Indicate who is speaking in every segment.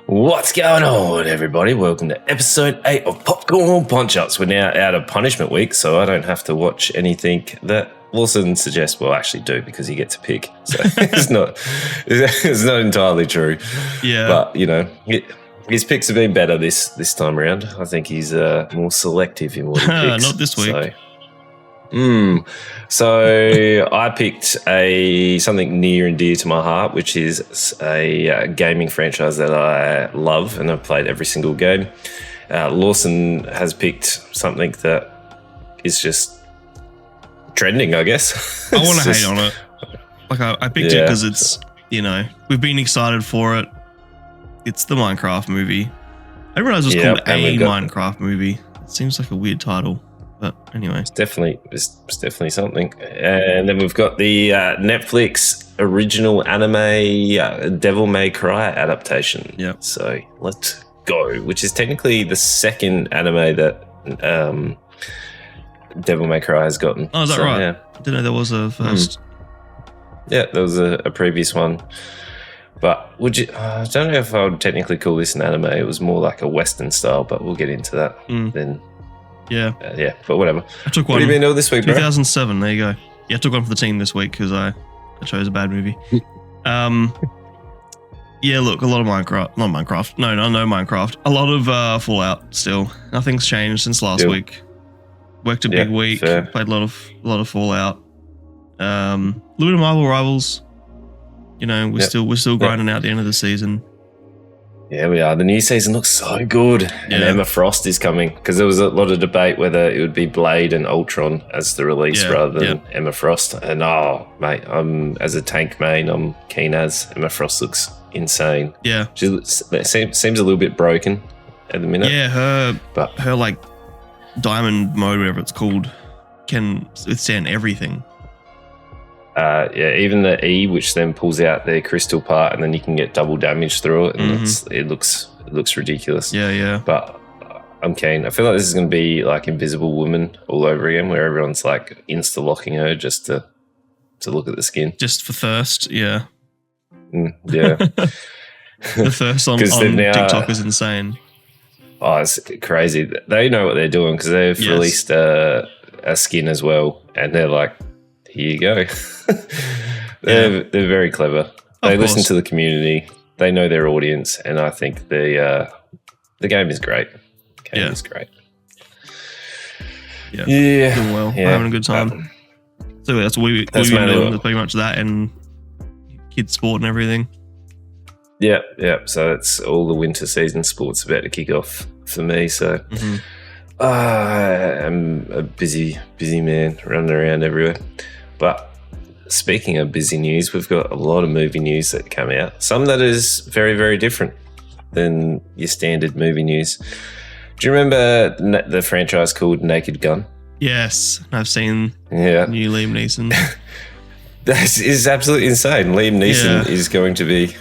Speaker 1: What's going on, everybody? Welcome to episode 8 of Popcorn Punchups. We're now out of punishment week, so I don't have to watch anything that Lawson suggests. Well, I actually do, because he gets a pick. So it's not entirely true.
Speaker 2: Yeah.
Speaker 1: But, you know, his picks have been better this time around. I think he's more selective in what he picks.
Speaker 2: Not this week.
Speaker 1: So I picked something near and dear to my heart, which is a gaming franchise that I love and I've played every single game. Lawson has picked something that is just trending, I guess.
Speaker 2: I want to hate on it. Like I picked it because it's, we've been excited for it. It's the Minecraft movie. I didn't realize it was called a Minecraft movie. It seems like a weird title. But anyway, it's
Speaker 1: definitely something. And then we've got the Netflix original anime Devil May Cry adaptation.
Speaker 2: Yeah.
Speaker 1: So let's go. Which is technically the second anime that Devil May Cry has gotten.
Speaker 2: Oh, is that right? Yeah. I didn't know there was a first.
Speaker 1: Yeah, there was a previous one. But I don't know if I would technically call this an anime. It was more like a Western style, but we'll get into that then.
Speaker 2: Yeah.
Speaker 1: But whatever.
Speaker 2: I took one.
Speaker 1: What have you been doing this week,
Speaker 2: 2007, there you go. Yeah, I took one for the team this week because I chose a bad movie. Yeah, look, a lot of Minecraft. Not Minecraft. No Minecraft. A lot of Fallout still. Nothing's changed since last week. Worked a big week.
Speaker 1: Fair.
Speaker 2: Played a lot of Fallout. A little bit of Marvel Rivals. We're still grinding out the end of the season.
Speaker 1: Yeah, we are. The new season looks so good. And Emma Frost is coming, because there was a lot of debate whether it would be Blade and Ultron as the release rather than Emma Frost. And mate, as a tank main, I'm keen as. Emma Frost looks insane.
Speaker 2: Yeah.
Speaker 1: She seems a little bit broken at the minute.
Speaker 2: Yeah, her like diamond mode, whatever it's called, can withstand everything.
Speaker 1: Even the E, which then pulls out their crystal part, and then you can get double damage through it, and it looks ridiculous.
Speaker 2: Yeah.
Speaker 1: But I'm keen. I feel like this is going to be like Invisible Woman all over again, where everyone's like insta locking her just to look at the skin,
Speaker 2: just for thirst. Yeah.
Speaker 1: Yeah.
Speaker 2: The thirst on TikTok is insane.
Speaker 1: Oh, it's crazy. They know what they're doing, because they've released a skin as well, and they're like, here you go. They're very clever. They listen to the community. They know their audience, and I think the game is great. The game is great.
Speaker 2: Yeah. Doing well. We're having a good time. So that's what we've been doing. That's pretty much that, and kids sport and everything. Yeah.
Speaker 1: So it's all the winter season sports about to kick off for me. So I'm a busy man running around everywhere. But speaking of busy news, we've got a lot of movie news that come out. Some that is very, very different than your standard movie news. Do you remember the franchise called Naked Gun?
Speaker 2: Yes, I've seen new Liam Neeson.
Speaker 1: This is absolutely insane. Liam Neeson is going to be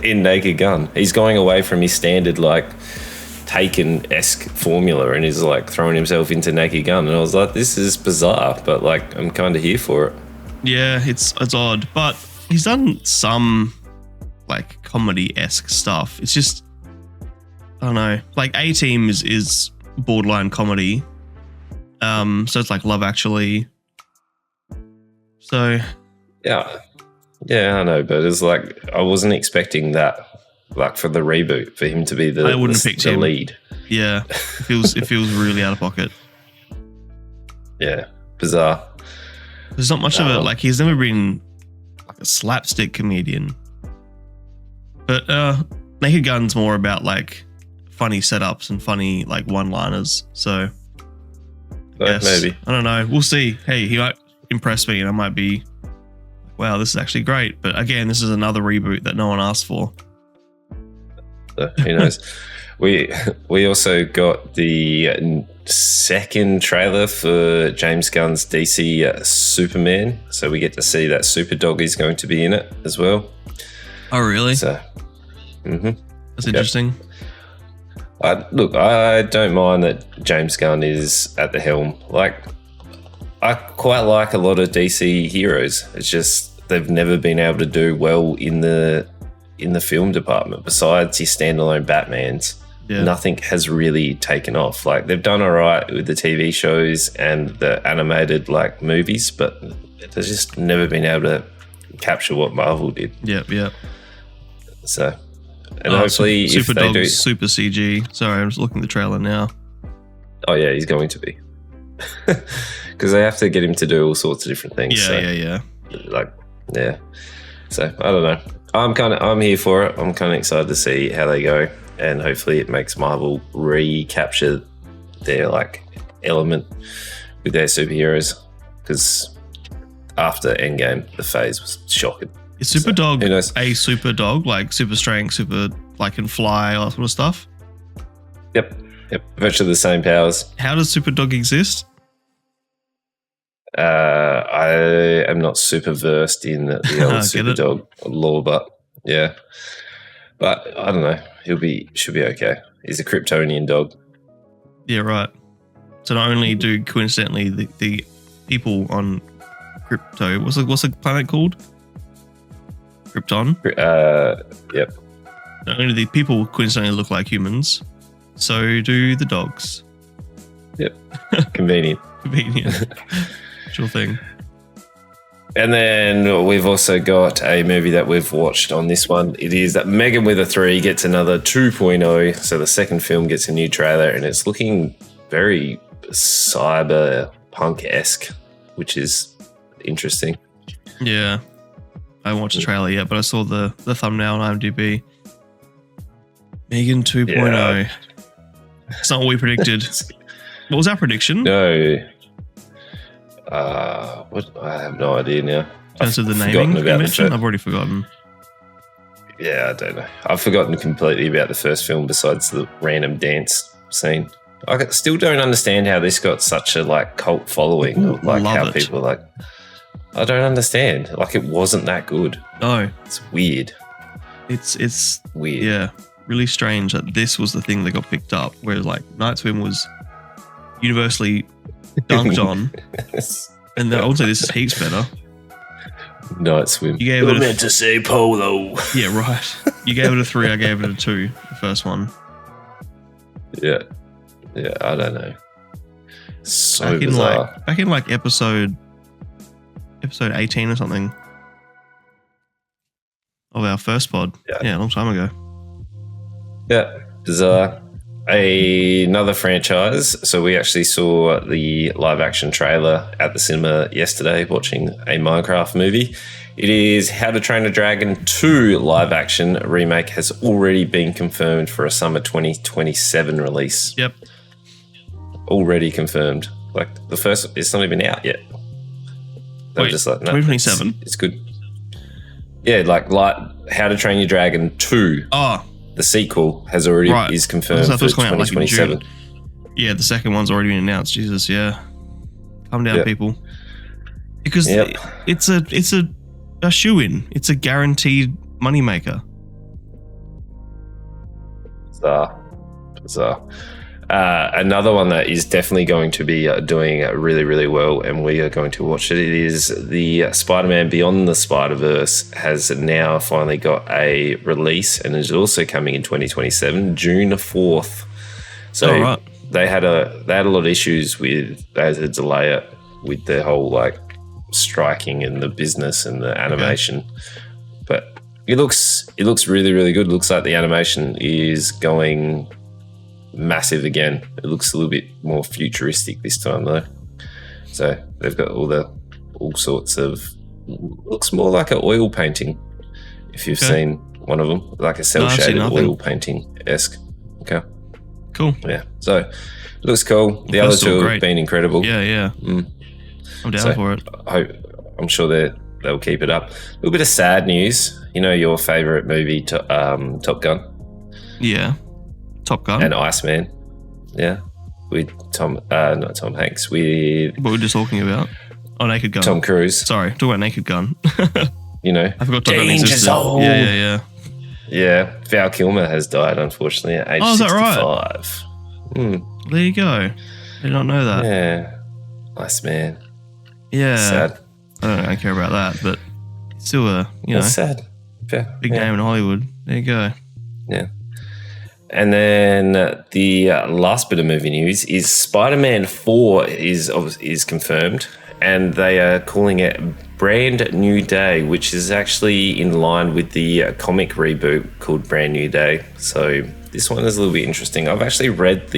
Speaker 1: in Naked Gun. He's going away from his standard like Taken-esque formula, and he's like throwing himself into Naked Gun, and I was like, this is bizarre, but like I'm kind of here for it. Yeah,
Speaker 2: it's odd, but he's done some like comedy-esque stuff. It's just, I don't know, like A-Team is borderline comedy, so it's like Love Actually. So
Speaker 1: yeah, I know, but it's like I wasn't expecting that. Like for the reboot, for him to be the lead.
Speaker 2: Yeah, it feels really out of pocket.
Speaker 1: Yeah, bizarre.
Speaker 2: There's not much of it. Like he's never been like a slapstick comedian. But Naked Gun's more about like funny setups and funny like one-liners. So
Speaker 1: maybe,
Speaker 2: I don't know. We'll see. Hey, he might impress me, and I might be, wow, this is actually great. But again, this is another reboot that no one asked for.
Speaker 1: Who knows? We also got the second trailer for James Gunn's DC Superman, so we get to see that Superdog is going to be in it as well.
Speaker 2: Oh, really?
Speaker 1: So,
Speaker 2: that's interesting.
Speaker 1: Look, I don't mind that James Gunn is at the helm. Like, I quite like a lot of DC heroes. It's just they've never been able to do well in the in the film department, besides your standalone Batmans, nothing has really taken off. Like, they've done all right with the TV shows and the animated like movies, but they've just never been able to capture what Marvel did.
Speaker 2: Yep.
Speaker 1: So, and hopefully if
Speaker 2: Super
Speaker 1: they
Speaker 2: Dog's
Speaker 1: do
Speaker 2: super CG. Sorry, I'm just looking at the trailer now.
Speaker 1: Oh yeah, he's going to be. Because they have to get him to do all sorts of different things.
Speaker 2: Yeah.
Speaker 1: Like, yeah. So I don't know. I'm here for it. I'm kind of excited to see how they go, and hopefully it makes Marvel recapture their like element with their superheroes. Because after Endgame, the phase was shocking.
Speaker 2: Is Super Dog a super dog, like super strength, super like can fly, all that sort of stuff?
Speaker 1: Yep. Virtually the same powers.
Speaker 2: How does Super Dog exist?
Speaker 1: I am not super versed in the old Super Dog lore, but yeah. But I don't know. Should be okay. He's a Kryptonian dog.
Speaker 2: Yeah, right. So not only do coincidentally the people on Crypto, what's the planet called? Krypton.
Speaker 1: Yep.
Speaker 2: Not only do the people coincidentally look like humans, so do the dogs.
Speaker 1: Yep. Convenient.
Speaker 2: Sure thing.
Speaker 1: And then we've also got a movie that we've watched on this one. It is that Megan with a 3 gets another 2.0. So the second film gets a new trailer, and it's looking very cyberpunk-esque, which is interesting.
Speaker 2: Yeah. I haven't watched the trailer yet, but I saw the thumbnail on IMDb. Megan 2.0. Yeah. It's not what we predicted. What was our prediction?
Speaker 1: No. What? I have no idea now.
Speaker 2: In terms of the naming convention? I've already forgotten.
Speaker 1: Yeah, I don't know. I've forgotten completely about the first film besides the random dance scene. I still don't understand how this got such a like cult following. Of, like how people like. I don't understand. Like, it wasn't that good.
Speaker 2: No.
Speaker 1: It's weird.
Speaker 2: It's
Speaker 1: weird.
Speaker 2: Yeah. Really strange that this was the thing that got picked up, whereas like Night Swim was universally dunked on. And I would say this is heaps better.
Speaker 1: Night Swim.
Speaker 2: You gave it
Speaker 1: meant to say polo.
Speaker 2: Yeah, right. You gave it a 3, I gave it a 2, the first one.
Speaker 1: Yeah, I don't know. So
Speaker 2: back
Speaker 1: bizarre.
Speaker 2: in episode 18 or something of our first pod. Yeah, a long time ago.
Speaker 1: Yeah, bizarre. Another franchise. So we actually saw the live action trailer at the cinema yesterday watching a Minecraft movie. It is How to Train a Dragon 2 live action remake has already been confirmed for a summer 2027 release.
Speaker 2: Yep.
Speaker 1: Already confirmed. Like the first, it's not even out yet.
Speaker 2: Wait, just like, no, 2027?
Speaker 1: It's good. Yeah, like How to Train Your Dragon 2.
Speaker 2: Oh.
Speaker 1: The sequel has already is confirmed for 2027.
Speaker 2: Yeah, the second one's already been announced. Jesus, yeah. Calm down, people. Because it's a shoe-in. It's a guaranteed moneymaker.
Speaker 1: Bizarre. Another one that is definitely going to be doing really, really well, and we are going to watch it. It is the Spider-Man Beyond the Spider-Verse has now finally got a release, and is also coming in 2027, June 4th. So they had a lot of issues with they had to delay it with the whole like striking and the business and the animation, but it looks really, really good. It looks like the animation is going massive again. It looks a little bit more futuristic this time though. So they've got all sorts of, looks more like an oil painting. If you've seen one of them, like a cell shaded oil painting-esque. Okay.
Speaker 2: Cool.
Speaker 1: Yeah. So it looks cool. The other two have been incredible.
Speaker 2: Yeah. I'm down for it.
Speaker 1: I'm sure they'll keep it up. A little bit of sad news. You know your favorite movie, Top Gun?
Speaker 2: Yeah. Top Gun
Speaker 1: and Iceman, with not Tom Hanks, with
Speaker 2: what we're just talking about. Oh, Naked Gun.
Speaker 1: Tom Cruise.
Speaker 2: Sorry, talk about Naked Gun.
Speaker 1: You know,
Speaker 2: I forgot Top Gun
Speaker 1: existed.
Speaker 2: Yeah.
Speaker 1: Val Kilmer has died unfortunately at age 65.
Speaker 2: Is that right? There you go. I did not know that.
Speaker 1: Yeah,
Speaker 2: Yeah,
Speaker 1: sad.
Speaker 2: I don't care about that, but still,
Speaker 1: It's sad. Fair.
Speaker 2: Big name in Hollywood. There you go.
Speaker 1: Yeah. And then the last bit of movie news is Spider-Man 4 is confirmed, and they are calling it Brand New Day, which is actually in line with the comic reboot called Brand New Day. So this one is a little bit interesting. I've actually read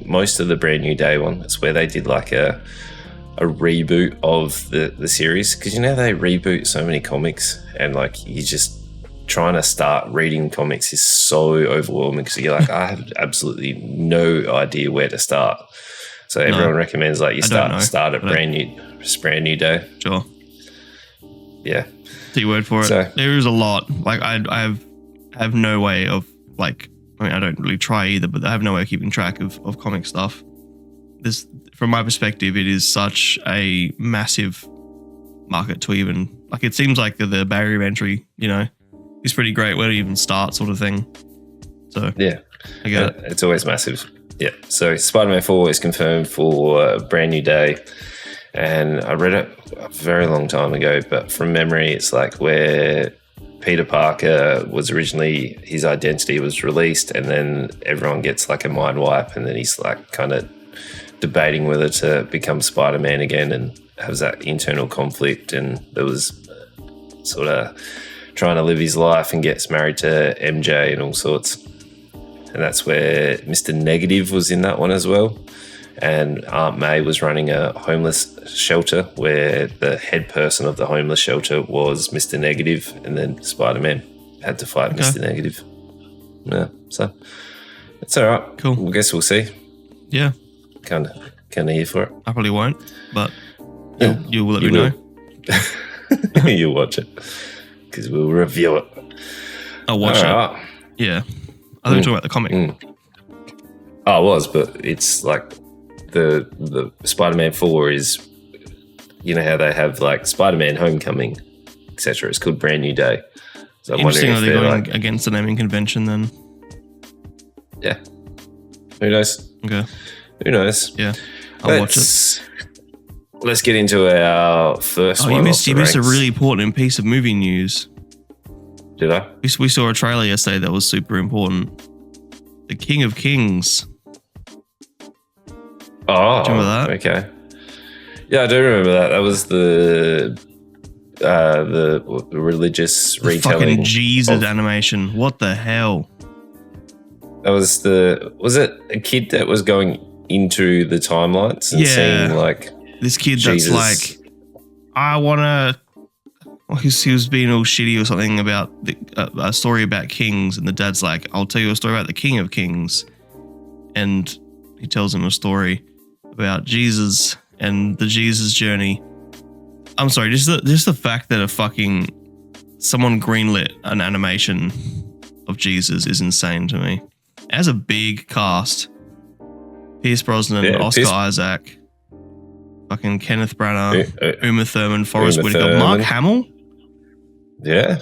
Speaker 1: most of the Brand New Day one. It's where they did like a reboot of the series, because you know they reboot so many comics, and like you just trying to start reading comics is so overwhelming because you're like, I have absolutely no idea where to start. So everyone recommends like you start at Brand New Day.
Speaker 2: Sure.
Speaker 1: Yeah.
Speaker 2: Take your word for it. So, there is a lot. Like I have no way of like, I mean, I don't really try either, but I have no way of keeping track of comic stuff. This, from my perspective, it is such a massive market to even, like, it seems like the barrier of entry, you know, is pretty great. Where to even start, sort of thing. So
Speaker 1: yeah,
Speaker 2: I get it.
Speaker 1: It's always massive. Yeah. So Spider-Man 4 is confirmed for Brand New Day, and I read it a very long time ago, but from memory, it's like where Peter Parker was originally, his identity was released, and then everyone gets like a mind wipe, and then he's like kind of debating whether to become Spider-Man again, and has that internal conflict, and there was sort of trying to live his life and gets married to MJ and all sorts. And that's where Mr. Negative was in that one as well. And Aunt May was running a homeless shelter where the head person of the homeless shelter was Mr. Negative, and then Spider-Man had to fight Mr. Negative. Yeah, so it's all right.
Speaker 2: Cool.
Speaker 1: I guess we'll see.
Speaker 2: Yeah.
Speaker 1: Kind of here for it.
Speaker 2: I probably won't, but you will let me know.
Speaker 1: You'll watch it because we'll review it.
Speaker 2: I'll watch it. Yeah. I thought you were talking about the comic.
Speaker 1: Oh, I was, but it's like the Spider-Man 4 is, you know how they have like Spider-Man Homecoming, etc. It's called Brand New Day. So I'm
Speaker 2: interesting
Speaker 1: wondering
Speaker 2: that
Speaker 1: if
Speaker 2: they're going against the naming convention then.
Speaker 1: Yeah. Who knows?
Speaker 2: Okay.
Speaker 1: Who knows?
Speaker 2: Yeah. I'll watch it.
Speaker 1: Let's get into our first one.
Speaker 2: You missed a really important piece of movie news.
Speaker 1: Did I?
Speaker 2: We saw a trailer yesterday that was super important. The King of Kings.
Speaker 1: Oh,
Speaker 2: do you remember that?
Speaker 1: Okay. Yeah, I do remember that. That was the religious retelling.
Speaker 2: Fucking Jesus animation. What the hell?
Speaker 1: That was it a kid that was going into the timelines and seeing like
Speaker 2: this kid
Speaker 1: Jesus.
Speaker 2: That's like, I want to. He was being all shitty or something about a story about kings, and the dad's like, I'll tell you a story about the King of Kings. And he tells him a story about Jesus and the Jesus journey. I'm sorry, just the fact that someone greenlit an animation of Jesus is insane to me. It has a big cast. Pierce Brosnan, Oscar Isaac, fucking Kenneth Branagh, Uma Thurman, Forrest Whitaker, Mark Hamill.
Speaker 1: Yeah.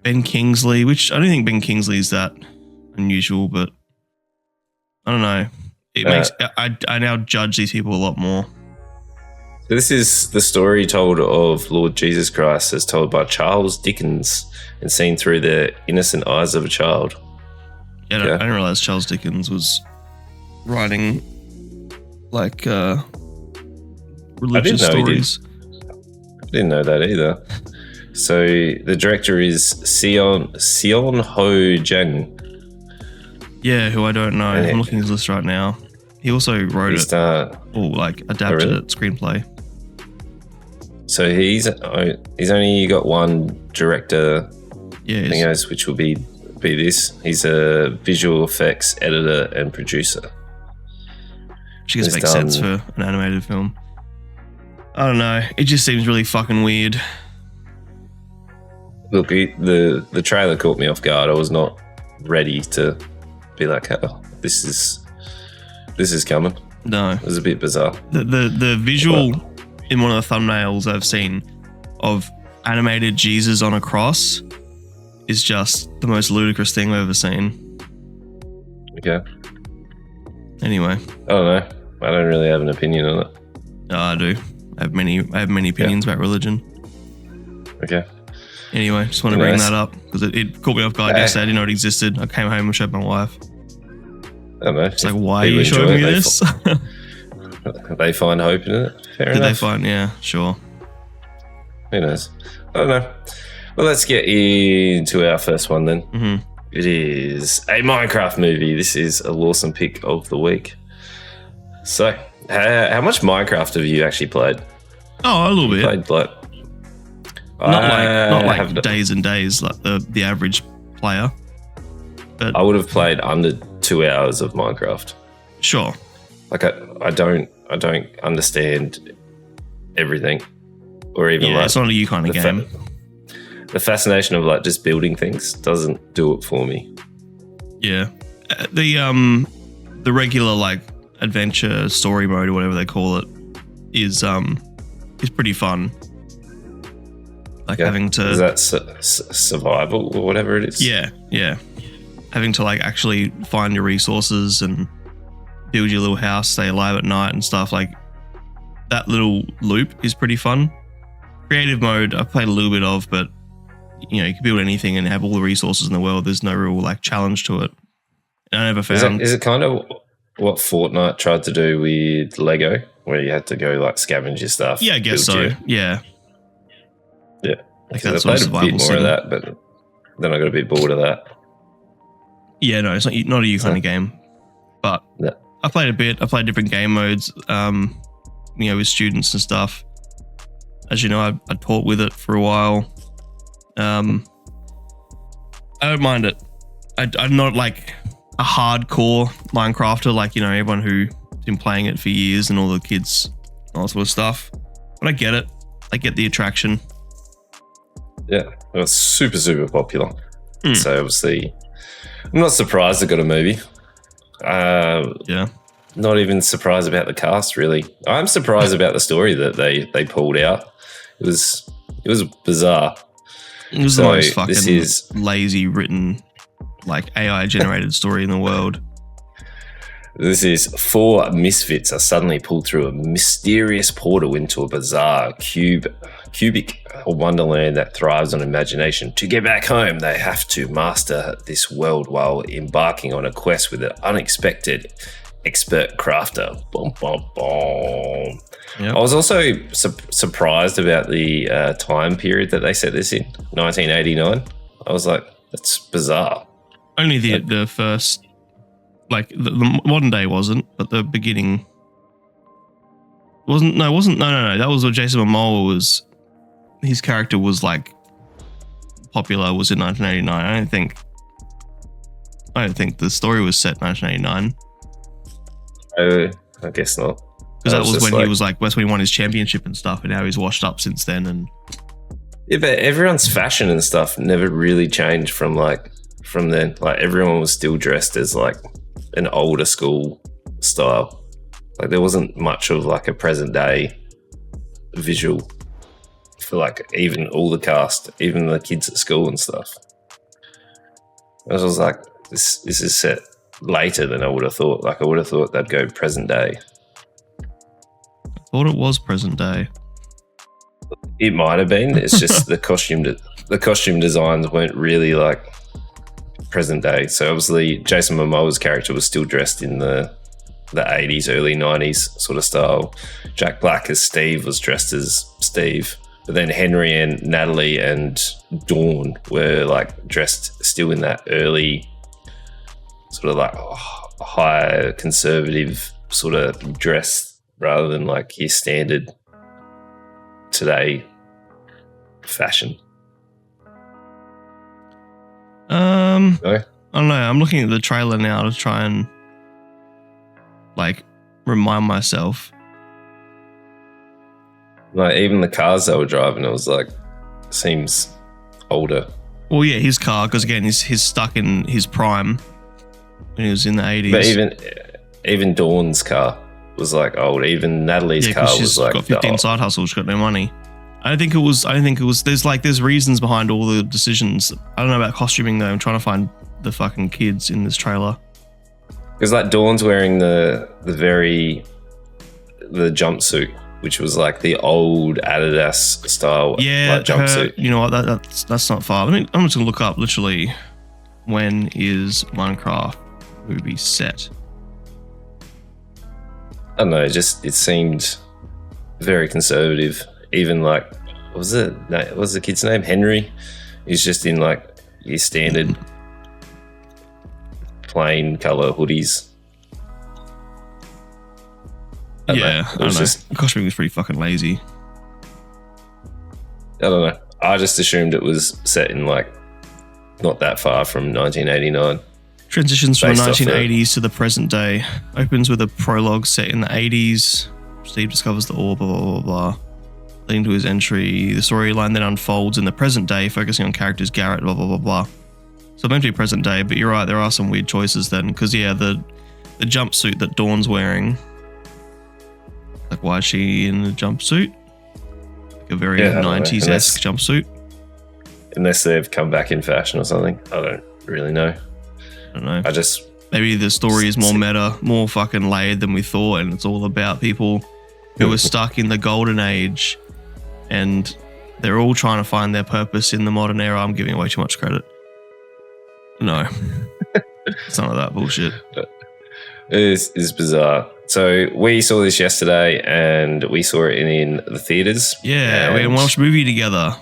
Speaker 2: Ben Kingsley, which I don't think Ben Kingsley is that unusual, but I don't know. It makes I now judge these people a lot more.
Speaker 1: So this is the story told of Lord Jesus Christ as told by Charles Dickens and seen through the innocent eyes of a child.
Speaker 2: Yeah, I didn't realize Charles Dickens was writing like religious stories.
Speaker 1: I didn't know that either. So the director is Sion Ho Jang.
Speaker 2: Yeah, who I don't know. I'm looking at his list right now. He also wrote it, or adapted it, screenplay. So
Speaker 1: he's only got one director.
Speaker 2: Yeah,
Speaker 1: which will be this. He's a visual effects editor and producer.
Speaker 2: Which I guess makes sense for an animated film. I don't know. It just seems really fucking weird.
Speaker 1: Look, the trailer caught me off guard. I was not ready to be like, oh, this is coming.
Speaker 2: No.
Speaker 1: It was a bit bizarre.
Speaker 2: The visual in one of the thumbnails I've seen of animated Jesus on a cross is just the most ludicrous thing I've ever seen.
Speaker 1: Okay.
Speaker 2: Anyway.
Speaker 1: I don't know. I don't really have an opinion on it.
Speaker 2: No, I do. I have many opinions about religion.
Speaker 1: Okay.
Speaker 2: Anyway, just want to bring that up because it caught me off guard yesterday. I didn't know it existed. I came home and showed my wife.
Speaker 1: I don't know.
Speaker 2: It's like, why are you showing me this?
Speaker 1: They find hope in it. Fair enough.
Speaker 2: They find? Yeah, sure.
Speaker 1: Who knows? I don't know. Well, let's get into our first one then.
Speaker 2: Mm-hmm.
Speaker 1: It is a Minecraft movie. This is a Lawson pick of the week. So, how much Minecraft have you actually played?
Speaker 2: Oh, a little bit.
Speaker 1: Played like
Speaker 2: not like days and days like the average player. But
Speaker 1: I would have played under 2 hours of Minecraft.
Speaker 2: Sure.
Speaker 1: Like I don't understand everything, or even like
Speaker 2: it's not a you kind of game.
Speaker 1: The fascination of like just building things doesn't do it for me.
Speaker 2: Yeah, the regular like adventure story mode or whatever they call it is pretty fun. Like having to
Speaker 1: is that survival or whatever it is.
Speaker 2: Yeah. Having to like actually find your resources and build your little house, stay alive at night and stuff. Like that little loop is pretty fun. Creative mode I've played a little bit of, but you can build anything and have all the resources in the world. There's no real like challenge to it. And I never found.
Speaker 1: Is it kind of what Fortnite tried to do with Lego, where you had to go like scavenge your stuff?
Speaker 2: Yeah, I guess so. Yeah.
Speaker 1: Like I played a bit more of that, but then I got a bit bored of that.
Speaker 2: Yeah, no, it's not a you kind of game. But I played a bit. I played different game modes, with students and stuff. As you know, I taught with it for a while. I don't mind it. I'm not like a hardcore Minecrafter, like, everyone who's been playing it for years and all the kids, all that sort of stuff. But I get it. I get the attraction.
Speaker 1: Yeah, it was super, super popular. So obviously, I'm not surprised it got a movie. Not even surprised about the cast, really. I'm surprised about the story that they pulled out. It was bizarre.
Speaker 2: It was the most fucking lazy written, like AI generated story in the world.
Speaker 1: This is 4 misfits are suddenly pulled through a mysterious portal into a bizarre cubic wonderland that thrives on imagination. To get back home, they have to master this world while embarking on a quest with an unexpected expert crafter. Boom, boom, boom. Yep. I was also surprised about the time period that they set this in, 1989. I was like, that's bizarre.
Speaker 2: Only the first, like the modern day wasn't, but the beginning wasn't. No, that was what Jason Momoa was. His character was like popular. Was in 1989. I don't think the story was set in 1989.
Speaker 1: I guess not.
Speaker 2: Because that was when he was like, that's when he won his championship and stuff, and now he's washed up since then. And
Speaker 1: yeah, but everyone's fashion and stuff never really changed from then. Like everyone was still dressed as like an older school style. Like there wasn't much of like a present day visual for like even all the cast, even the kids at school and stuff. I was like, this is set later than I would have thought. Like I would have thought they'd go present day.
Speaker 2: Thought it was present day.
Speaker 1: It might have been. It's just the costume designs weren't really like present day. So obviously Jason Momoa's character was still dressed in the 80s, early 90s sort of style. Jack Black as Steve was dressed as Steve. But then Henry and Natalie and Dawn were like dressed still in that early sort of like high conservative sort of dress, rather than like your standard today fashion.
Speaker 2: No? I don't know. I'm looking at the trailer now to try and like remind myself.
Speaker 1: Like even the cars they were driving, it was like seems older.
Speaker 2: Well, yeah, his car, because again, he's stuck in his prime when he was in the 80s.
Speaker 1: But even Dawn's car was like old. Even Natalie's car was like
Speaker 2: got 15 side hustles. She's got no money. I don't think it was. There's reasons behind all the decisions. I don't know about costuming though. I'm trying to find the fucking kids in this trailer.
Speaker 1: Because like Dawn's wearing the jumpsuit which was like the old Adidas style like jumpsuit.
Speaker 2: You know what? That's not far. I'm just gonna look up literally when is Minecraft movie set.
Speaker 1: I don't know. It seemed very conservative. Even like, what was the kid's name? Henry. He's just in like your standard plain color hoodies.
Speaker 2: I don't know. Costume was pretty fucking lazy.
Speaker 1: I don't know. I just assumed it was set in like not that far from 1989.
Speaker 2: Transitions from the 1980s to the present day. Opens with a prologue set in the 80s. Steve discovers the ore, blah, blah, blah, blah. Leading to his entry. The storyline then unfolds in the present day, focusing on characters Garrett, blah, blah, blah, blah. So meant to be present day, but you're right, there are some weird choices then. Because, yeah, the jumpsuit that Dawn's wearing. Like, why is she in a jumpsuit? Like a very 90s-esque jumpsuit.
Speaker 1: Unless they've come back in fashion or something. I don't really know.
Speaker 2: I don't know. Maybe the story is more meta, more fucking layered than we thought, and it's all about people who were stuck in the golden age and they're all trying to find their purpose in the modern era. I'm giving away too much credit. No. It's none of that bullshit.
Speaker 1: It is bizarre. So we saw this yesterday and we saw it in the theaters.
Speaker 2: Yeah, we watched a movie together.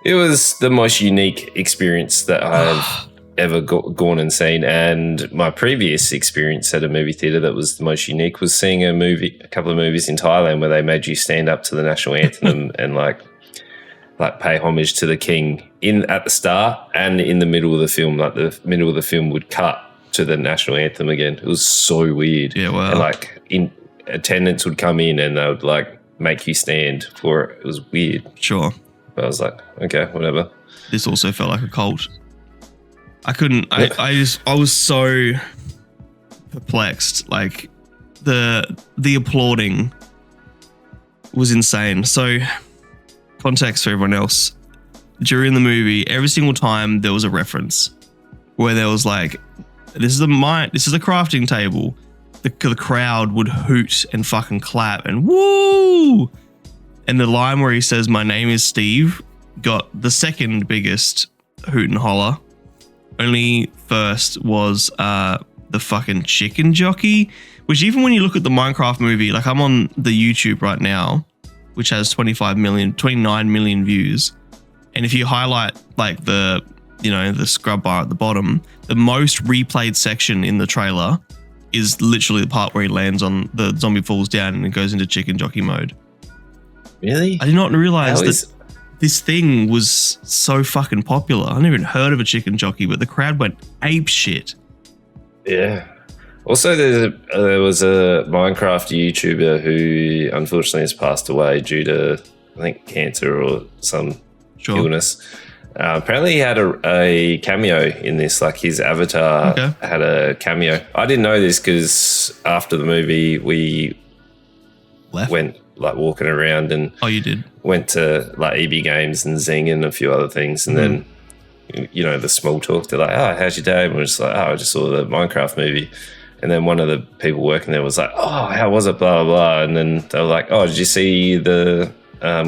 Speaker 1: It was the most unique experience that I've ever gone and seen. And my previous experience at a movie theater that was the most unique was seeing a couple of movies in Thailand where they made you stand up to the national anthem and like pay homage to the king at the start and in the middle of the film. Like the middle of the film would cut to the national anthem again. It was so weird.
Speaker 2: Yeah, wow.
Speaker 1: And like attendants would come in and they would like make you stand for it. It was weird.
Speaker 2: Sure.
Speaker 1: But I was like, okay, whatever.
Speaker 2: This also felt like a cult. I was so perplexed. Like the applauding was insane. So context for everyone else. During the movie, every single time there was a reference where there was like, this is a crafting table. The crowd would hoot and fucking clap and woo. And the line where he says, "My name is Steve," got the second biggest hoot and holler. Only first was the fucking chicken jockey, which even when you look at the Minecraft movie, like I'm on the YouTube right now, which has 29 million views. And if you highlight like the scrub bar at the bottom, the most replayed section in the trailer is literally the part where he lands on the zombie falls down and it goes into chicken jockey mode.
Speaker 1: Really?
Speaker 2: I did not realize that this thing was so fucking popular. I never even heard of a chicken jockey, but the crowd went ape shit.
Speaker 1: Yeah. Also, there was a Minecraft YouTuber who unfortunately has passed away due to, I think, cancer or some illness. Apparently, he had a cameo in this. Like his avatar had a cameo. I didn't know this because after the movie, we went like walking around and
Speaker 2: you did
Speaker 1: went to like EB Games and Zing and a few other things, and then the small talk. They're like, "Oh, how's your day?" And we're just like, "Oh, I just saw the Minecraft movie." And then one of the people working there was like, "Oh, how was it?" Blah blah blah. And then they were like, "Oh, did you see the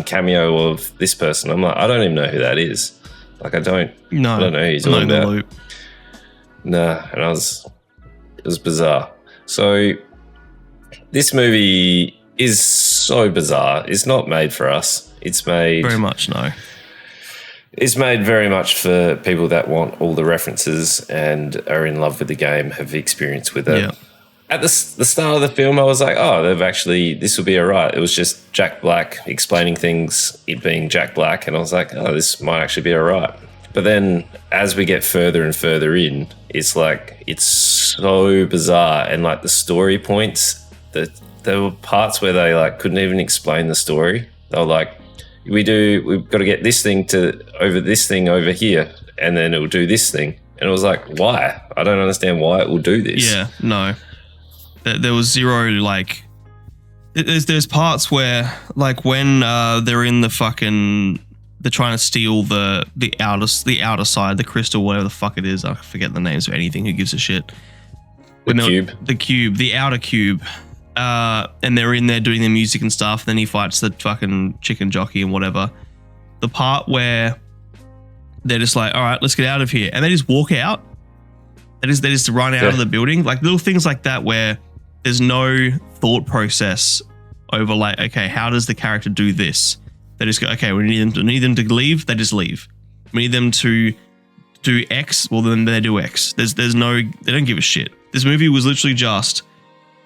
Speaker 1: cameo of this person?" I'm like, "I don't even know who that is." Like, I don't know who he's talking about. Nah, and it was bizarre. So this movie is so bizarre. It's not made for us. It's made
Speaker 2: very much
Speaker 1: It's made very much for people that want all the references and are in love with the game, have experience with it. Yeah. At the start of the film, I was like, oh, this will be all right. It was just Jack Black explaining things, it being Jack Black, and I was like, oh, this might actually be all right. But then as we get further and further in, it's like, it's so bizarre. And like the story points, there were parts where they like couldn't even explain the story. They were like, we've got to get this thing over here, and then it will do this thing. And it was like, why? I don't understand why it will do this.
Speaker 2: Yeah, no. There was zero, like, there's parts where, like, when they're in the fucking, they're trying to steal the outer side, the crystal, whatever the fuck it is. I forget the names of anything. Who gives a shit?
Speaker 1: The cube.
Speaker 2: The outer cube. and they're in there doing their music and stuff. Then he fights the fucking chicken jockey and whatever. The part where they're just like, all right, let's get out of here. And they just walk out. They just run out of the building. Like little things like that where there's no thought process over like, okay, how does the character do this? They just go, okay, we need them to leave. They just leave. We need them to do X. Well, then they do X. They don't give a shit. This movie was literally just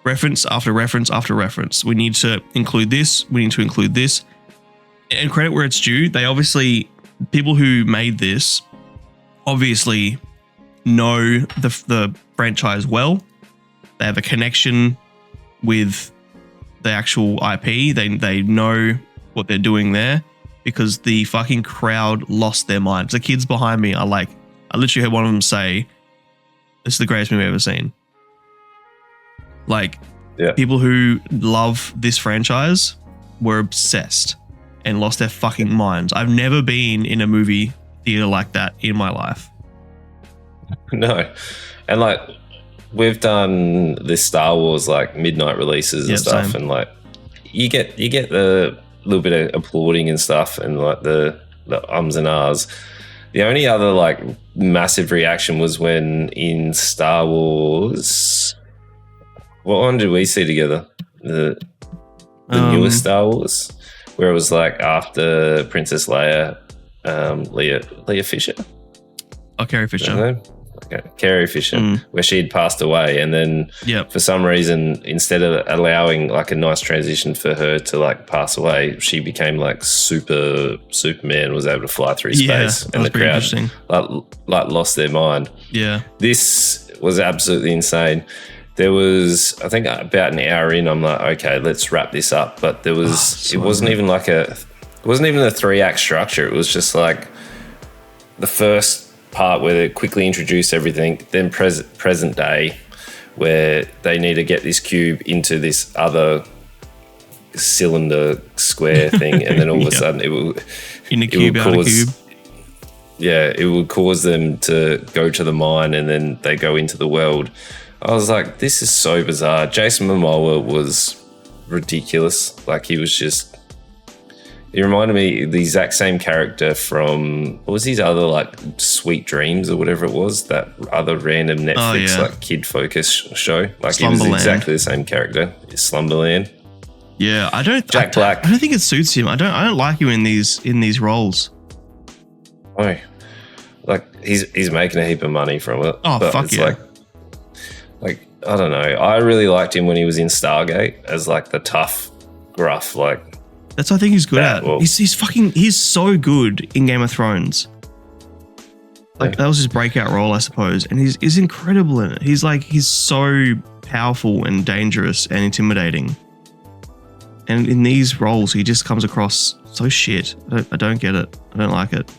Speaker 2: reference after reference after reference. We need to include this. We need to include this. And credit where it's due. People who made this obviously know the franchise well. They have a connection with the actual IP. They know what they're doing there because the fucking crowd lost their minds. The kids behind me are like, I literally heard one of them say, this is the greatest movie I've ever seen. Like, people who love this franchise were obsessed and lost their fucking minds. I've never been in a movie theater like that in my life.
Speaker 1: No. And like, we've done this Star Wars like midnight releases and stuff, and like you get the little bit of applauding and stuff and like the ums and ahs. The only other like massive reaction was when in Star Wars, what one did we see together? The newest Star Wars, where it was like after Princess Leia, Leia Fisher.
Speaker 2: Oh, Carrie Fisher.
Speaker 1: Okay. Carrie Fisher, where she'd passed away, and then for some reason, instead of allowing like a nice transition for her to like pass away, she became like Superman, was able to fly through space, and the crowd like lost their mind. Yeah, this was absolutely insane. There was, I think, about an hour in, I'm like, okay, let's wrap this up. But there was, it wasn't even a 3-act structure. It was just like the first part where they quickly introduce everything, then present day, where they need to get this cube into this other cylinder square thing, and then all of a sudden it would cause them to go to the mine, and then they go into the world. I was like, this is so bizarre. Jason Momoa was ridiculous. Like, he reminded me of the exact same character from, what was his other, like, Sweet Dreams or whatever it was, that other random Netflix like kid focus show. Like, he was exactly the same character. Slumberland.
Speaker 2: Yeah,
Speaker 1: Jack Black.
Speaker 2: I don't think it suits him. I don't like him in these roles.
Speaker 1: Oh, like he's making a heap of money from it.
Speaker 2: Oh, but fuck yeah.
Speaker 1: Like, I don't know. I really liked him when he was in Stargate as like the tough, gruff, like.
Speaker 2: That's what I think he's good at. He's so good in Game of Thrones. Like, that was his breakout role, I suppose. And he's incredible in it. He's so powerful and dangerous and intimidating. And in these roles, he just comes across so shit. I don't get it. I don't like it.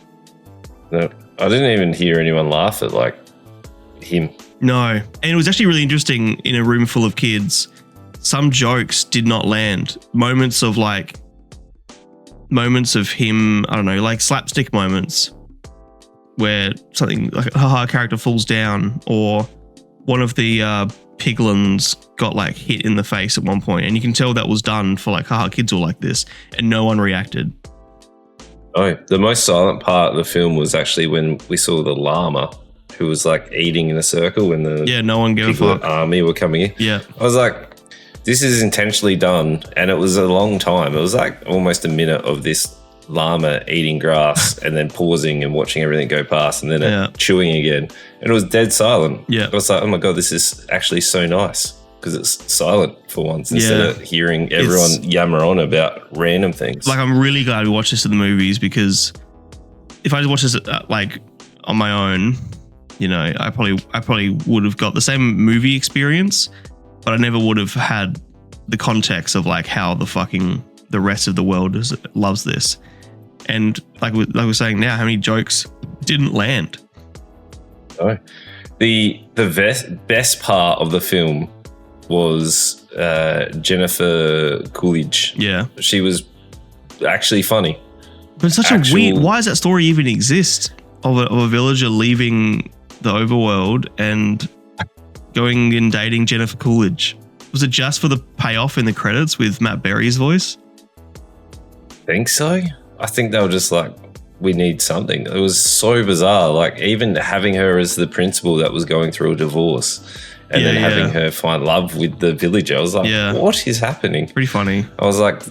Speaker 1: No, I didn't even hear anyone laugh at like him.
Speaker 2: No. And it was actually really interesting in a room full of kids. Some jokes did not land. Moments of him, I don't know, like slapstick moments where something like a character falls down, or one of the piglins got like hit in the face at one point, and you can tell that was done for like, kids will like this, and no one reacted.
Speaker 1: Oh, the most silent part of the film was actually when we saw the llama who was like eating in a circle when
Speaker 2: no one gave a fuck.
Speaker 1: Army were coming in.
Speaker 2: Yeah.
Speaker 1: I was like, this is intentionally done, and it was a long time. It was like almost a minute of this llama eating grass and then pausing and watching everything go past, and then it chewing again. And it was dead silent.
Speaker 2: Yeah.
Speaker 1: I was like, oh my God, this is actually so nice because it's silent for once instead of hearing everyone yammer on about random things.
Speaker 2: Like, I'm really glad we watched this in the movies, because if I just watched this like on my own, you know, I probably would have got the same movie experience, but I never would have had the context of like how the rest of the world loves this. And like we're saying now, how many jokes didn't land?
Speaker 1: Oh, the best part of the film was Jennifer Coolidge.
Speaker 2: Yeah,
Speaker 1: she was actually funny.
Speaker 2: But it's such a weird. Why does that story even exist of a villager leaving the overworld and going and dating Jennifer Coolidge? Was it just for the payoff in the credits with Matt Berry's voice?
Speaker 1: Think so. I think they were just like, we need something. It was so bizarre. Like even having her as the principal that was going through a divorce and then having her find love with the villager. I was like, what is happening?
Speaker 2: Pretty funny.
Speaker 1: I was like,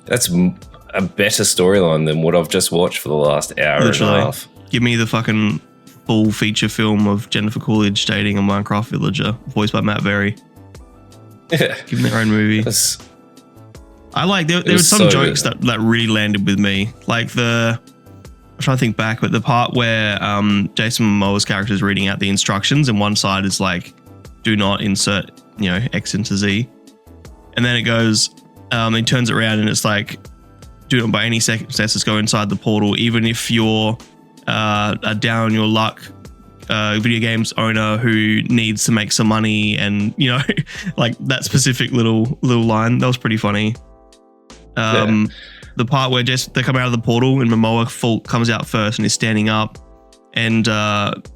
Speaker 1: that's a better storyline than what I've just watched for the last hour and a half.
Speaker 2: Give me the fucking full feature film of Jennifer Coolidge dating a Minecraft villager, voiced by Matt Berry.
Speaker 1: Yeah.
Speaker 2: Give them their own movie. I like, there were some jokes that really landed with me. Like I'm trying to think back, but the part where Jason Momoa's character is reading out the instructions and one side is like, do not insert, X into Z. And then it goes, he turns it around and it's like, do not by any circumstances go inside the portal, even if you're a down on your luck video games owner who needs to make some money, and like that specific little line that was pretty funny. The part where they come out of the portal and Momoa comes out first and is standing up, and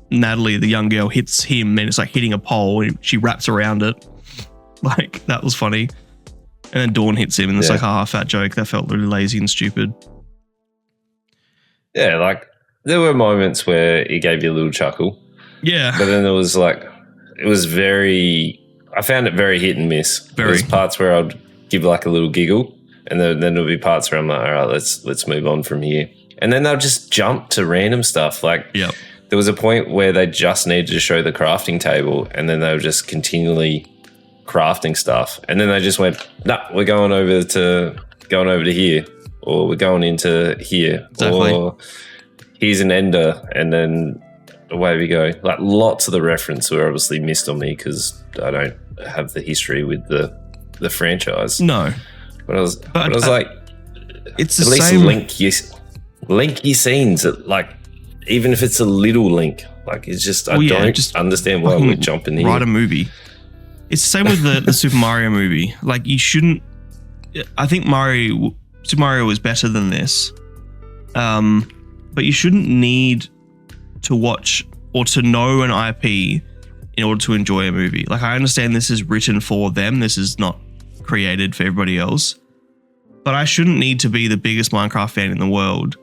Speaker 2: Natalie, the young girl, hits him and it's like hitting a pole and she wraps around it. Like that was funny. And then Dawn hits him and it's like a fat joke that felt really lazy and stupid.
Speaker 1: Yeah, like there were moments where it gave you a little chuckle.
Speaker 2: Yeah.
Speaker 1: But then there was like, I found it very hit and miss. There's parts where I'd give like a little giggle, and then there'll be parts where I'm like, all right, let's move on from here. And then they'll just jump to random stuff. Like there was a point where they just needed to show the crafting table, and then they were just continually crafting stuff. And then they just went, we're going over to here, or we're going into here, or here's an ender, and then away we go. Like lots of the reference were obviously missed on me because I don't have the history with the franchise.
Speaker 2: No,
Speaker 1: but I was like,
Speaker 2: it's the
Speaker 1: at least
Speaker 2: same.
Speaker 1: link your scenes. Like even if it's a little link, like it's just I don't understand why we're jumping in.
Speaker 2: Write a movie. It's the same with the Super Mario movie. Like you shouldn't. I think Super Mario was better than this. But you shouldn't need to watch or to know an IP in order to enjoy a movie. Like I understand this is written for them. This is not created for everybody else. But I shouldn't need to be the biggest Minecraft fan in the world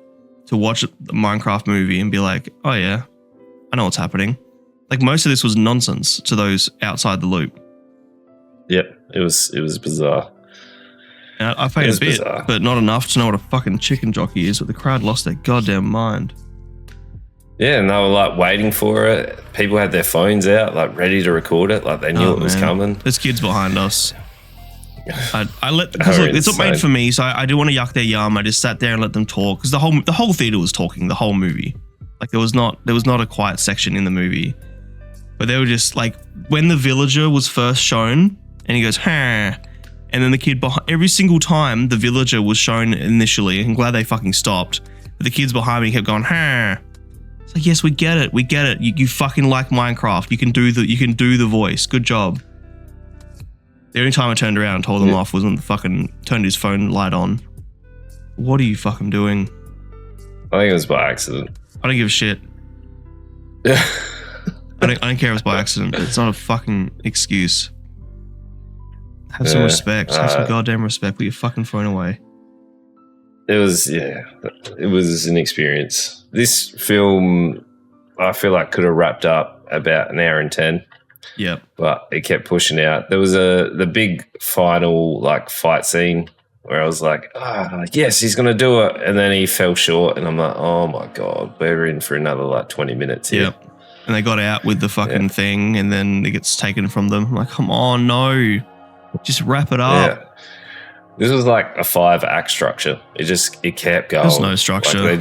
Speaker 2: to watch the Minecraft movie and be like, oh yeah, I know what's happening. Like most of this was nonsense to those outside the loop.
Speaker 1: Yep, it was bizarre.
Speaker 2: And I played a bit, but not enough to know what a fucking chicken jockey is, but the crowd lost their goddamn mind. Yeah,
Speaker 1: and they were like waiting for it. People had their phones out, like ready to record it, like they knew it was coming.
Speaker 2: There's kids behind us. I let because look, it's not made for me, so I do want to yuck their yum. I just sat there and let them talk because the whole theater was talking the whole movie. Like there was not a quiet section in the movie, but they were just like when the villager was first shown and he goes, huh. And then the kid behind, every single time the villager was shown initially, I'm glad they fucking stopped, but the kids behind me kept going, huh. It's like, yes, we get it. You fucking like Minecraft. You can do the voice. Good job. The only time I turned around and told them off was when the fucking turned his phone light on. What are you fucking doing?
Speaker 1: I think it was by accident.
Speaker 2: I don't give a shit.
Speaker 1: Yeah.
Speaker 2: I don't care if it's by accident. It's not a fucking excuse. Have some respect. Have some goddamn respect. Put your fucking phone away.
Speaker 1: It was an experience. This film, I feel like could have wrapped up about an hour and 10.
Speaker 2: Yep.
Speaker 1: But it kept pushing out. There was the big final like fight scene where I was like, yes, he's gonna do it, and then he fell short, and I'm like, oh my god, we're in for another like 20 minutes here.
Speaker 2: Yep. And they got out with the fucking thing, and then it gets taken from them. I'm like, come on, no, just wrap it up. Yeah.
Speaker 1: This was like a 5-act structure. It kept going.
Speaker 2: There's no structure.
Speaker 1: Like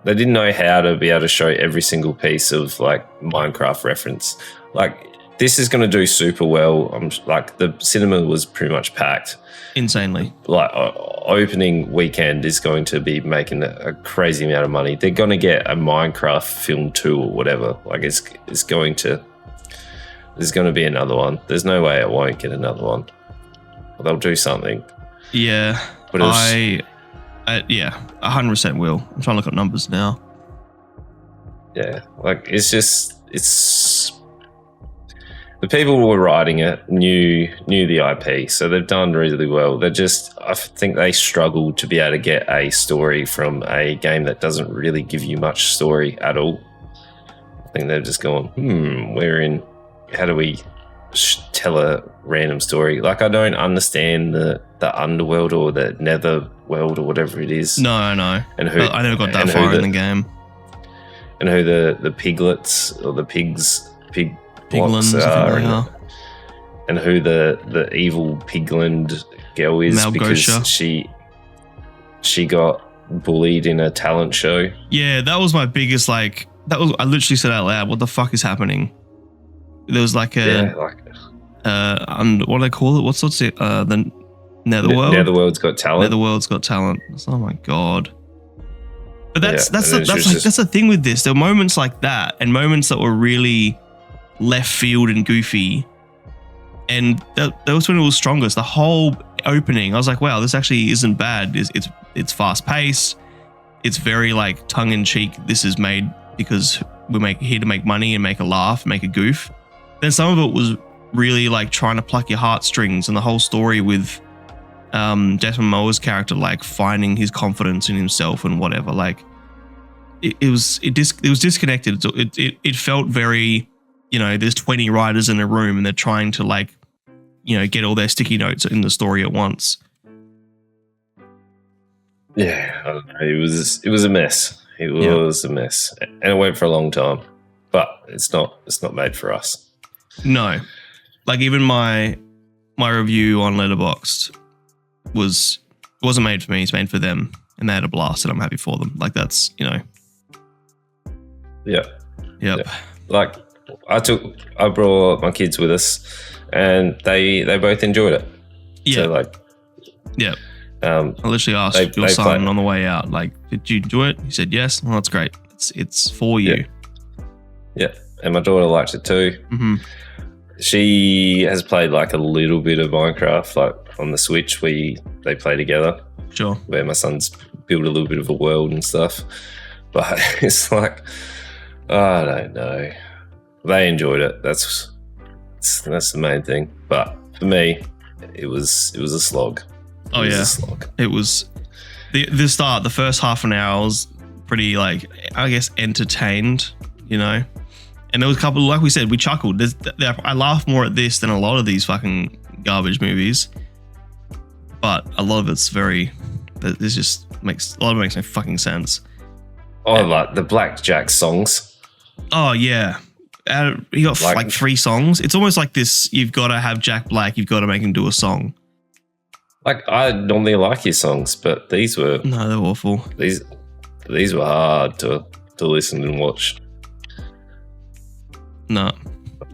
Speaker 1: they didn't know how to be able to show every single piece of like Minecraft reference. Like this is going to do super well. Like the cinema was pretty much packed. Insanely. Like opening weekend is going to be making a crazy amount of money. They're going to get a Minecraft film 2 or whatever. Like there's going to be another one. There's no way it won't get another one. They'll do something.
Speaker 2: Yeah. But yeah, 100% will. I'm trying to look up numbers now.
Speaker 1: Yeah, like it's the people who were writing it knew the IP, so they've done really well. I think they struggled to be able to get a story from a game that doesn't really give you much story at all. I think they've just gone, how do we tell a random story? Like, I don't understand the underworld or the nether world or whatever it is.
Speaker 2: No, I know. I never got that far in the game.
Speaker 1: And who the piglets or the piglins are, and who the evil pigland girl is, because she got bullied in a talent show. Yeah,
Speaker 2: that was my biggest, I literally said out loud, what the fuck is happening? There was what do they call it? What's it? The Netherworld?
Speaker 1: Netherworld's Got Talent.
Speaker 2: Netherworld's Got Talent. Oh my God. But that's the thing with this. There were moments like that, and moments that were really left field and goofy, and that was when it was strongest. The whole opening, I was like, wow, this actually isn't bad. It's fast paced. It's very tongue in cheek. This is made because we're here to make money and make a laugh, make a goof. Then some of it was really trying to pluck your heartstrings, and the whole story with Desmond Moa's character finding his confidence in himself and whatever. It was disconnected. It felt very, there's 20 writers in a room and they're trying to get all their sticky notes in the story at once.
Speaker 1: Yeah, I don't know. It was a mess. It was a mess, and it went for a long time. But it's not made for us.
Speaker 2: No, even my review on Letterboxd wasn't made for me. It's made for them, and they had a blast, and I'm happy for them. That's
Speaker 1: Yeah.
Speaker 2: Yep.
Speaker 1: I brought my kids with us, and they both enjoyed it.
Speaker 2: Yeah.
Speaker 1: So
Speaker 2: yeah. I literally asked your son on the way out, did you enjoy it? He said yes. Well, that's great. It's for you.
Speaker 1: Yeah. And my daughter liked it too.
Speaker 2: Mm-hmm.
Speaker 1: She has played a little bit of Minecraft, on the Switch, where they play together.
Speaker 2: Sure.
Speaker 1: Where my son's built a little bit of a world and stuff. But it's I don't know. They enjoyed it. That's the main thing. But for me, it was a slog.
Speaker 2: Oh yeah, it was the start. The first half an hour was pretty I guess entertained, and there was a couple. Like we said, we chuckled. I laugh more at this than a lot of these fucking garbage movies. But a lot of it's this just makes no fucking sense.
Speaker 1: Oh, the Blackjack songs.
Speaker 2: Oh yeah, he got 3 songs. It's almost like this. You've got to have Jack Black. You've got to make him do a song.
Speaker 1: I normally like his songs, but these were
Speaker 2: they're awful.
Speaker 1: These were hard to listen and watch.
Speaker 2: No,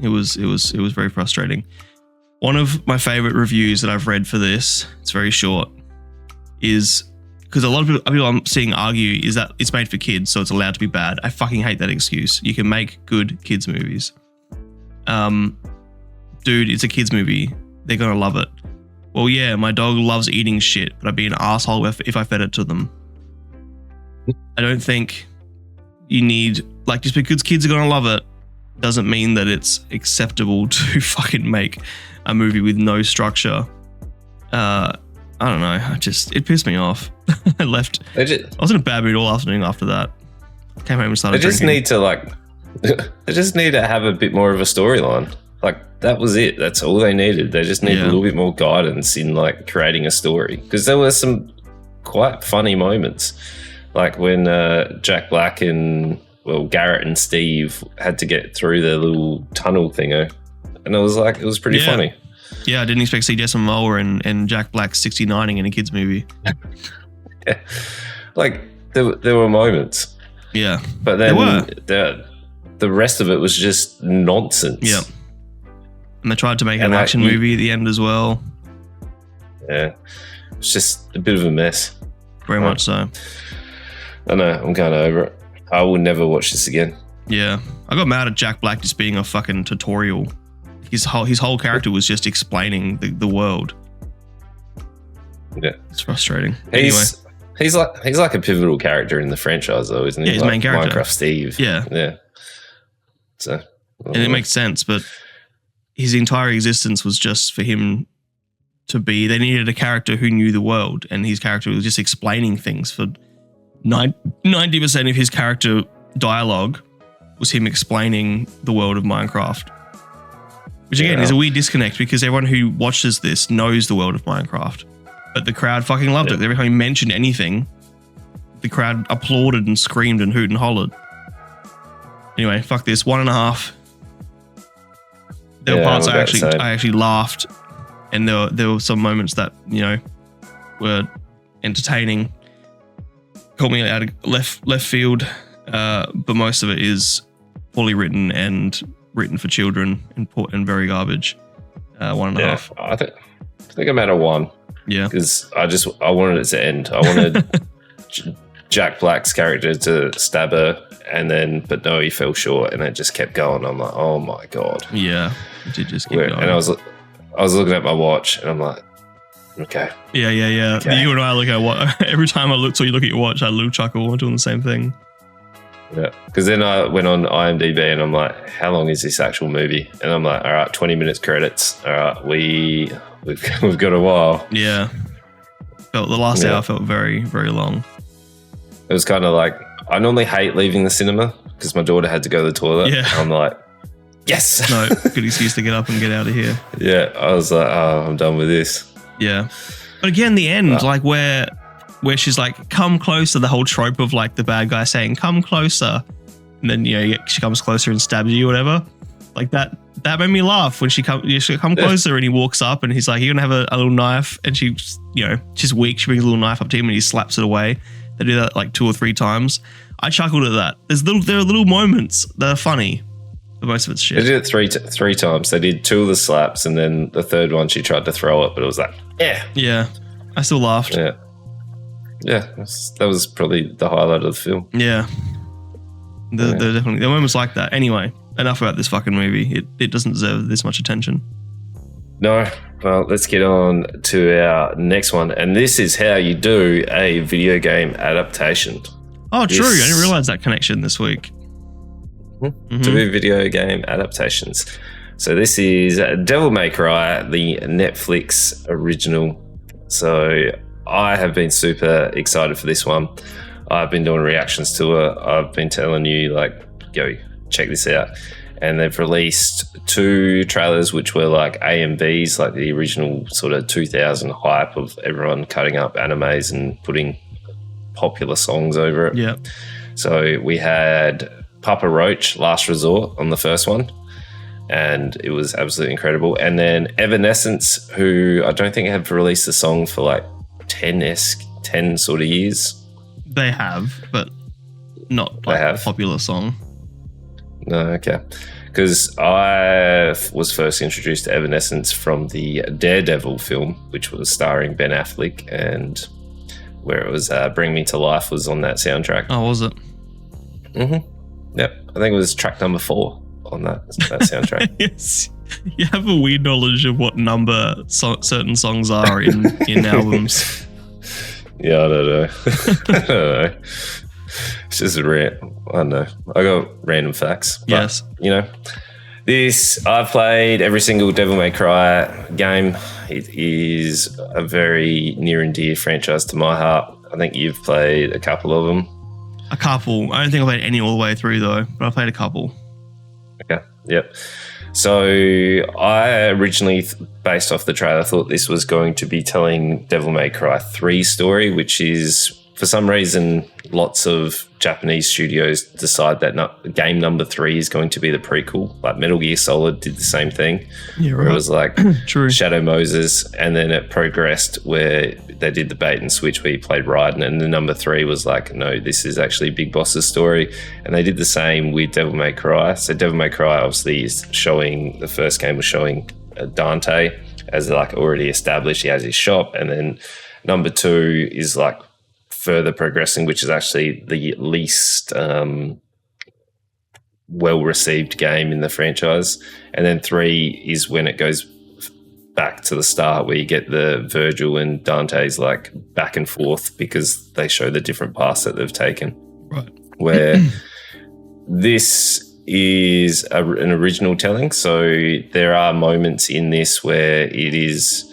Speaker 2: it was very frustrating. One of my favorite reviews that I've read for this, it's very short, is because a lot of people I'm seeing argue is that it's made for kids, so it's allowed to be bad. I fucking hate that excuse. You can make good kids movies. Dude, it's a kids movie. They're gonna love it. Well, yeah, my dog loves eating shit, but I'd be an asshole if I fed it to them. I don't think you need, just because kids are going to love it, doesn't mean that it's acceptable to fucking make a movie with no structure. I don't know. It pissed me off. I left. I was in a bad mood all afternoon after that. Came home and started drinking.
Speaker 1: They just need to have a bit more of a storyline. That was it. That's all they needed. They just need a little bit more guidance in creating a story, because there were some quite funny moments, when Jack Black and Garrett and Steve had to get through the little tunnel thingo, and it was pretty funny.
Speaker 2: Yeah, I didn't expect to see Desmond Moa and Jack Black 69ing in a kids movie.
Speaker 1: Yeah. There were moments.
Speaker 2: Yeah,
Speaker 1: but then the rest of it was just nonsense.
Speaker 2: Yeah. And they tried to make an action movie at the end as well.
Speaker 1: Yeah. It's just a bit of a mess.
Speaker 2: Very much so.
Speaker 1: I know. I'm kind of over it. I will never watch this again.
Speaker 2: Yeah. I got mad at Jack Black just being a fucking tutorial. His whole character was just explaining the world.
Speaker 1: Yeah.
Speaker 2: It's frustrating.
Speaker 1: He's like a pivotal character in the franchise, though, isn't he?
Speaker 2: Yeah, he's main character.
Speaker 1: Minecraft Steve.
Speaker 2: Yeah.
Speaker 1: Yeah. So.
Speaker 2: And it makes sense, but his entire existence was just for him to be. They needed a character who knew the world, and his character was just explaining things. For 90% of his character dialogue was him explaining the world of Minecraft. Which again is a weird disconnect, because everyone who watches this knows the world of Minecraft. But the crowd fucking loved it. Every time he mentioned anything, the crowd applauded and screamed and hooted and hollered. Anyway, fuck this. 1.5. There were parts I actually laughed, and there were some moments that, you know, were entertaining. Caught me out of left field, but most of it is poorly written and written for children and very garbage. 1.5.
Speaker 1: I think I'm at a 1.
Speaker 2: Yeah,
Speaker 1: because I wanted it to end. I wanted Jack Black's character to stab her, but no, he fell short, and it just kept going. I'm like, oh my god.
Speaker 2: Yeah, it did just keep going.
Speaker 1: And I was looking at my watch, and I'm like, okay.
Speaker 2: Yeah. Okay. You and I look at what every time you look at your watch, I little chuckle. We're doing the same thing.
Speaker 1: Yeah, because then I went on IMDb, and I'm like, how long is this actual movie? And I'm like, all right, 20 minutes credits. All right, we've got a while.
Speaker 2: Yeah, the last hour felt very, very long.
Speaker 1: It was kind of like, I normally hate leaving the cinema because my daughter had to go to the toilet. Yeah. I'm like, yes.
Speaker 2: No, good excuse to get up and get out of here.
Speaker 1: Yeah, I was like, oh, I'm done with this.
Speaker 2: Yeah, but again, the end, like where she's like, come closer, the whole trope of like the bad guy saying, come closer. And then, you know, she comes closer and stabs you or whatever. Like that made me laugh when she come closer and he walks up and he's like, you're going to have a little knife. And she, you know, she's weak. She brings a little knife up to him and he slaps it away. They do that like 2 or 3 times. I chuckled at that. There are little moments that are funny, but most of it's shit.
Speaker 1: They did it three times. They did 2 of the slaps, and then the third one she tried to throw it, but it was like,
Speaker 2: yeah. I still laughed.
Speaker 1: Yeah, that was probably the highlight of the film.
Speaker 2: Yeah. There are moments like that. Anyway, enough about this fucking movie. It doesn't deserve this much attention.
Speaker 1: No. Well, let's get on to our next one. And this is how you do a video game adaptation.
Speaker 2: Oh, true. I didn't realize that connection this week.
Speaker 1: Mm-hmm. 2 video game adaptations. So this is Devil May Cry, the Netflix original. So I have been super excited for this one. I've been doing reactions to it. I've been telling you, like, go check this out. And they've released 2 trailers, which were like A and Bs, like the original sort of 2000 hype of everyone cutting up animes and putting popular songs over it.
Speaker 2: Yeah.
Speaker 1: So we had Papa Roach, Last Resort, on the first one, and it was absolutely incredible. And then Evanescence, who I don't think have released a song for like 10 sort of years.
Speaker 2: They have, but not like a popular song.
Speaker 1: No, okay. Because I was first introduced to Evanescence from the Daredevil film, which was starring Ben Affleck, and where it was Bring Me to Life was on that soundtrack.
Speaker 2: Oh, was it?
Speaker 1: Mm-hmm. Yep. I think it was track number 4 on that soundtrack.
Speaker 2: Yes. You have a weird knowledge of what number certain songs are in albums.
Speaker 1: Yeah, I don't know. I don't know. It's just I don't know. I got random facts. But,
Speaker 2: yes.
Speaker 1: You know, I've played every single Devil May Cry game. It is a very near and dear franchise to my heart. I think you've played a couple of them.
Speaker 2: A couple. I don't think I played any all the way through though, but I played a couple.
Speaker 1: Okay. Yep. So I originally, based off the trailer, thought this was going to be telling Devil May Cry 3's story, which is, for some reason, lots of Japanese studios decide that game number 3 is going to be the prequel. Like Metal Gear Solid did the same thing.
Speaker 2: Yeah, right.
Speaker 1: Where it was like
Speaker 2: True.
Speaker 1: Shadow Moses, and then it progressed where they did the bait and switch where you played Raiden, and the number 3 was like, no, this is actually Big Boss's story. And they did the same with Devil May Cry. So Devil May Cry obviously is showing, the first game was showing Dante as like already established. He has his shop, and then number 2 is like further progressing, which is actually the least well-received game in the franchise. And then 3 is when it goes back to the start, where you get the Virgil and Dante's like back and forth because they show the different paths that they've taken.
Speaker 2: Right.
Speaker 1: Where this is an original telling. So there are moments in this where it is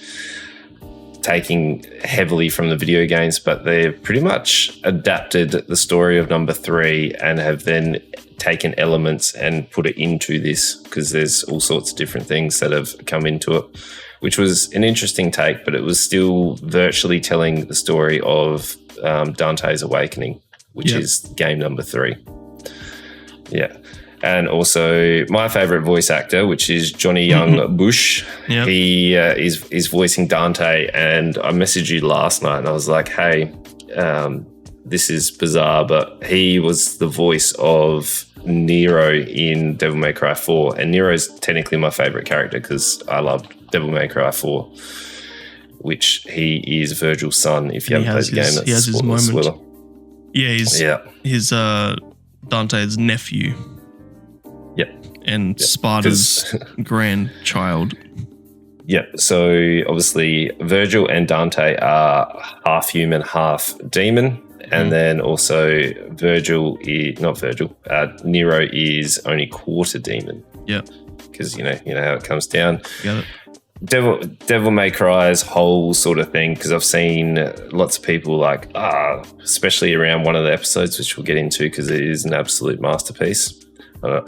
Speaker 1: taking heavily from the video games, but they've pretty much adapted the story of number 3 and have then taken elements and put it into this, because there's all sorts of different things that have come into it, which was an interesting take, but it was still virtually telling the story of Dante's Awakening, which is game number 3. Yeah. And also my favorite voice actor, which is Johnny Young Bush. Yep. He is voicing Dante. And I messaged you last night and I was like, hey, this is bizarre, but he was the voice of Nero in Devil May Cry 4. And Nero is technically my favorite character because I love Devil May Cry 4, which he is Virgil's son. If you haven't played the game, that's
Speaker 2: he has his moment.
Speaker 1: Spoiler.
Speaker 2: Yeah, he's Dante's nephew.
Speaker 1: Yep.
Speaker 2: And Sparta's grandchild.
Speaker 1: Yep. So obviously Virgil and Dante are half human, half demon. And then also Nero is only quarter demon.
Speaker 2: Yep.
Speaker 1: Because you know how it comes down.
Speaker 2: Got it.
Speaker 1: Devil May Cry's whole sort of thing, because I've seen lots of people like, especially around one of the episodes, which we'll get into because it is an absolute masterpiece.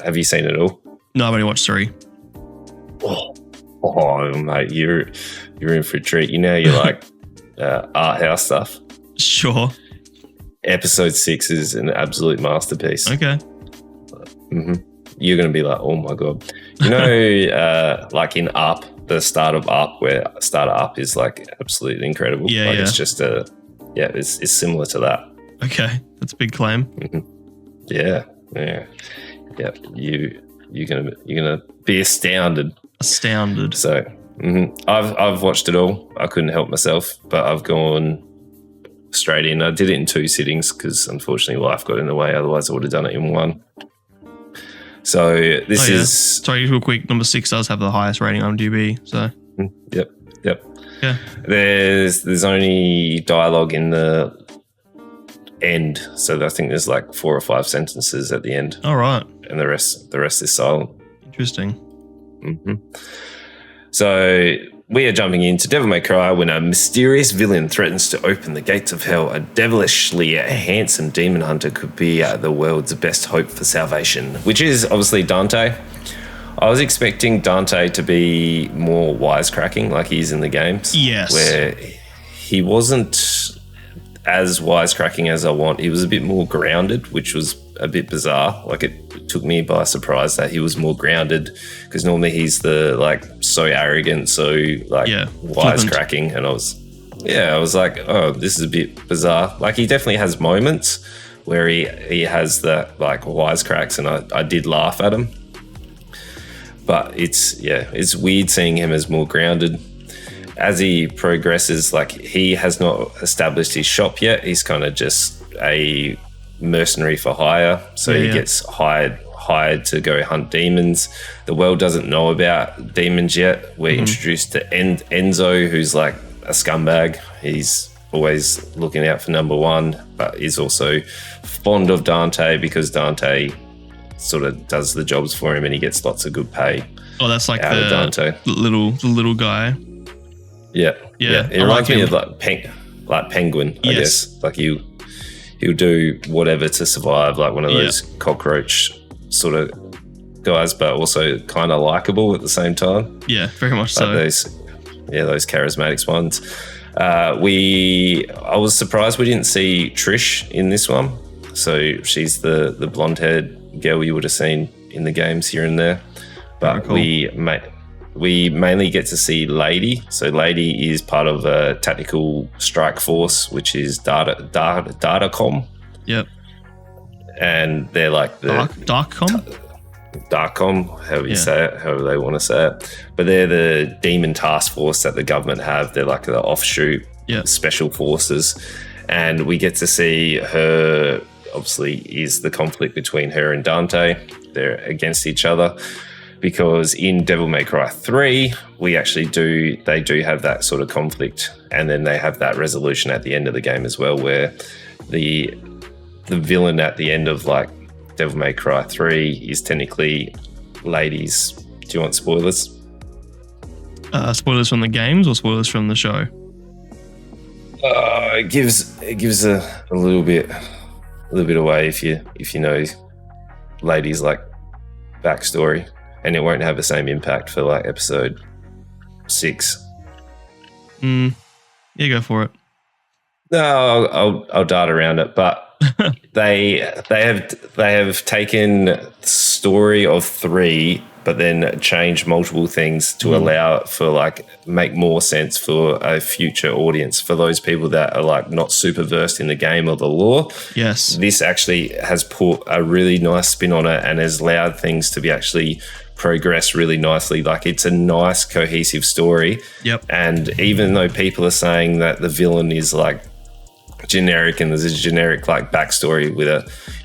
Speaker 1: Have you seen it all?
Speaker 2: No, I've only watched 3.
Speaker 1: Oh, mate, you're in for a treat. You know, you like art house stuff.
Speaker 2: Sure.
Speaker 1: Episode 6 is an absolute masterpiece.
Speaker 2: Okay.
Speaker 1: You're going to be like, oh my God. You know, like in Up, the start of Up, where start of Up is like absolutely incredible.
Speaker 2: Yeah,
Speaker 1: It's just it's similar to that.
Speaker 2: Okay. That's a big claim.
Speaker 1: Yeah. You're gonna be astounded. So I've watched it all. I couldn't help myself, but I've gone straight in. I did it in 2 sittings because unfortunately life got in the way. Otherwise I would have done it in 1. So this is...
Speaker 2: Sorry, real quick. Number 6 does have the highest rating on IMDb. So
Speaker 1: Yep.
Speaker 2: Yeah.
Speaker 1: There's only dialogue in the end. So I think there's like 4 or 5 sentences at the end.
Speaker 2: All right.
Speaker 1: And the rest is silent.
Speaker 2: Interesting.
Speaker 1: So we are jumping into Devil May Cry when a mysterious villain threatens to open the gates of hell. A devilishly handsome demon hunter could be the world's best hope for salvation, which is obviously Dante. I was expecting Dante to be more wisecracking like he is in the games.
Speaker 2: Yes.
Speaker 1: Where he wasn't as wisecracking as I want. He was a bit more grounded, which was a bit bizarre. Like it took me by surprise that he was more grounded, because normally he's the like so arrogant, so like wisecracking. And I was like, oh, this is a bit bizarre. Like he definitely has moments where he has that like wisecracks, and I did laugh at him. But it's weird seeing him as more grounded. As he progresses, like he has not established his shop yet. He's kind of just a mercenary for hire. So he gets hired to go hunt demons. The world doesn't know about demons yet. We're introduced to Enzo, who's like a scumbag. He's always looking out for number 1, but is also fond of Dante because Dante sort of does the jobs for him and he gets lots of good pay.
Speaker 2: Oh, that's like
Speaker 1: out of Dante.
Speaker 2: the little guy.
Speaker 1: Yeah. It reminds me of like Penguin, I guess. Like he'll do whatever to survive, like one of those cockroach sort of guys, but also kind of likable at the same time.
Speaker 2: Yeah, very much
Speaker 1: like
Speaker 2: so.
Speaker 1: Those charismatic ones. I was surprised we didn't see Trish in this one. So she's the blonde-haired girl you would have seen in the games here and there. But cool. We mainly get to see Lady. So Lady is part of a tactical strike force, which is Datacom.
Speaker 2: Yep.
Speaker 1: And they're like the Darkcom, however you say it, however they want to say it. But they're the demon task force that the government have. They're like the offshoot special forces. And we get to see her, obviously, is the conflict between her and Dante. They're against each other. Because in Devil May Cry 3, they do have that sort of conflict, and then they have that resolution at the end of the game as well, where the villain at the end of like Devil May Cry 3 is technically ladies. Do you want spoilers?
Speaker 2: Spoilers from the games or spoilers from the show?
Speaker 1: It gives a little bit away if you know ladies like backstory, and it won't have the same impact for like episode 6.
Speaker 2: Yeah, go for it.
Speaker 1: No, I'll dart around it, but they have taken the story of 3, but then changed multiple things to allow it for like make more sense for a future audience, for those people that are like not super versed in the game or the lore.
Speaker 2: Yes,
Speaker 1: this actually has put a really nice spin on it and has allowed things to be actually progress really nicely. Like, it's a nice cohesive story.
Speaker 2: Yep.
Speaker 1: And even though people are saying that the villain is like generic and there's a generic like backstory with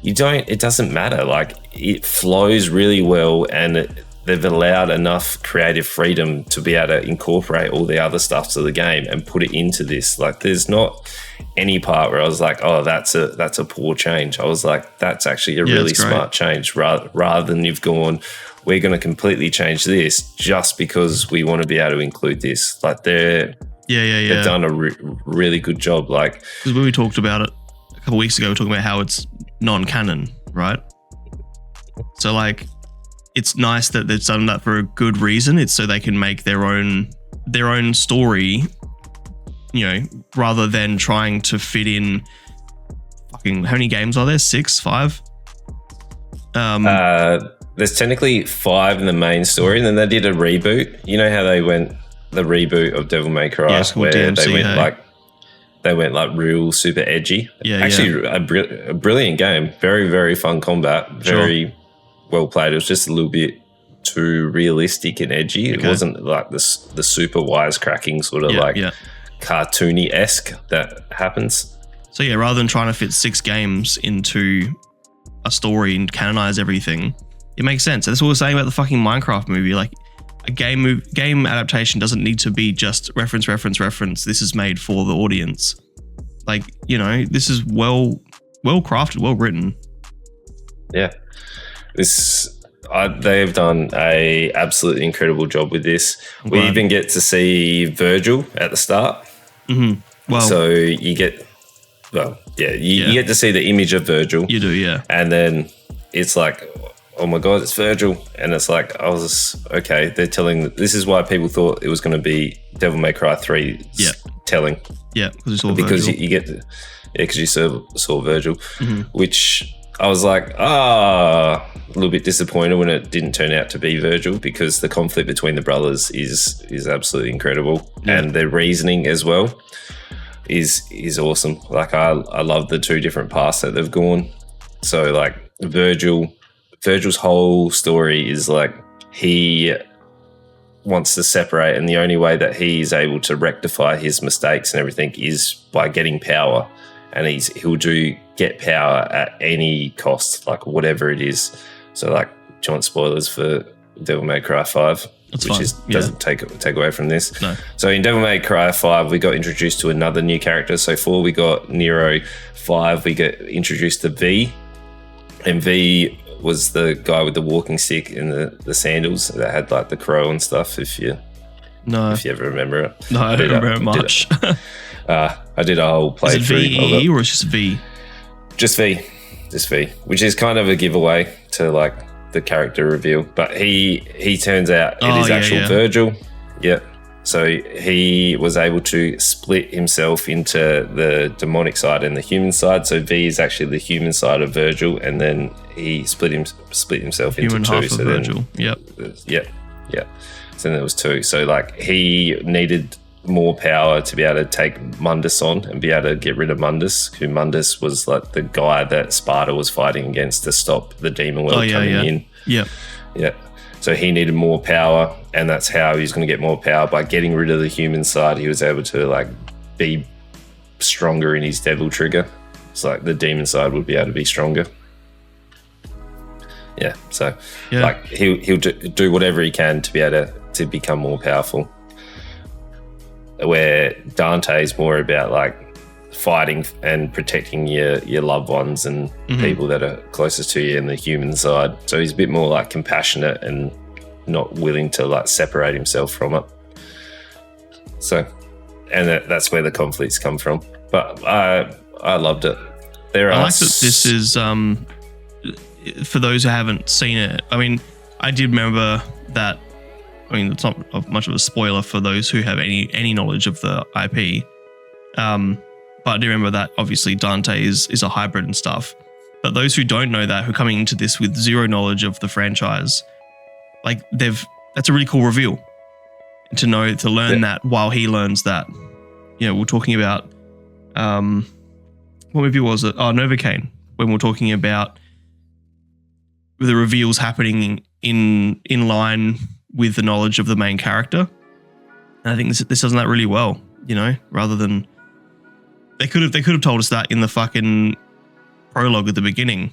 Speaker 1: it doesn't matter. Like, it flows really well, and they've allowed enough creative freedom to be able to incorporate all the other stuff to the game and put it into this. Like, there's not any part where I was like, oh, that's a poor change. I was like, that's actually a really smart change, rather than you've gone, we're going to completely change this just because we want to be able to include this. Like, they've done a really good job. Like,
Speaker 2: because when we talked about it a couple of weeks ago, we were talking about how it's non-canon, right? So like, it's nice that they've done that for a good reason. It's so they can make their own story, you know, rather than trying to fit in fucking, how many games are there? 6, 5?
Speaker 1: There's technically 5 in the main story, and then they did a reboot. You know how they went the reboot of Devil May Cry, where DMC, they went like real super edgy. A brilliant game, very very fun combat, very well played. It was just a little bit too realistic and edgy. It wasn't like the super wisecracking sort of cartoony-esque that happens.
Speaker 2: So yeah, rather than trying to fit 6 games into a story and canonize everything, it makes sense. That's what we're saying about the fucking Minecraft movie. Like, a game adaptation doesn't need to be just reference. This is made for the audience. Like, you know, this is well crafted, well written.
Speaker 1: Yeah, they've done a absolutely incredible job with this. We even get to see Virgil at the start.
Speaker 2: Mm-hmm. Well,
Speaker 1: so you get to see the image of Virgil.
Speaker 2: You do, yeah.
Speaker 1: And then it's like, oh my God, it's Virgil. And it's like, okay, they're telling, this is why people thought it was going to be Devil May Cry 3 telling.
Speaker 2: Yeah, because you saw Virgil.
Speaker 1: Because you saw Virgil, which I was like, a little bit disappointed when it didn't turn out to be Virgil, because the conflict between the brothers is absolutely incredible. Yeah. And their reasoning as well is awesome. Like, I love the 2 different paths that they've gone. So like, Virgil's whole story is like, he wants to separate, and the only way that he's able to rectify his mistakes and everything is by getting power. And he'll get power at any cost, like whatever it is. So like, do you want spoilers for Devil May Cry 5? Doesn't take away from this.
Speaker 2: No.
Speaker 1: So in Devil May Cry 5, we got introduced to another new character. So 4, we got Nero. 5, we get introduced to V. And V was the guy with the walking stick and the sandals that had like the crow and stuff, if you ever remember it.
Speaker 2: No, I don't remember it much.
Speaker 1: I did a whole playthrough.
Speaker 2: Is it VE or it's just V?
Speaker 1: Just V, which is kind of a giveaway to like the character reveal. But he turns out it is actual Virgil. Yep. So he was able to split himself into the demonic side and the human side. So V is actually the human side of Virgil, and then he split himself into
Speaker 2: human
Speaker 1: 2.
Speaker 2: Half
Speaker 1: so
Speaker 2: of
Speaker 1: then,
Speaker 2: Virgil. Yep.
Speaker 1: So then there was 2. So like, he needed more power to be able to take Mundus on and be able to get rid of Mundus, who Mundus was like the guy that Sparta was fighting against to stop the demon world coming in.
Speaker 2: Yeah.
Speaker 1: So he needed more power, and that's how he was going to get more power. By getting rid of the human side, he was able to like be stronger in his devil trigger. It's like the demon side would be able to be stronger. Yeah, so like he'll do whatever he can to be able to become more powerful. Where Dante's more about like fighting and protecting your loved ones and people that are closest to you in the human side. So he's a bit more like compassionate and not willing to like separate himself from it. So, and that's where the conflicts come from. But I loved it.
Speaker 2: I like that this is for those who haven't seen it. I mean, I did remember that. I mean, it's not much of a spoiler for those who have any knowledge of the IP. But I do remember that obviously Dante is a hybrid and stuff. But those who don't know that, who are coming into this with zero knowledge of the franchise, like that's a really cool reveal to learn that while he learns that. You know, we're talking about what movie was it? Oh, Novocaine. When we're talking about the reveals happening in line with the knowledge of the main character. And I think this does that really well, you know, rather than they could have told us that in the fucking prologue at the beginning.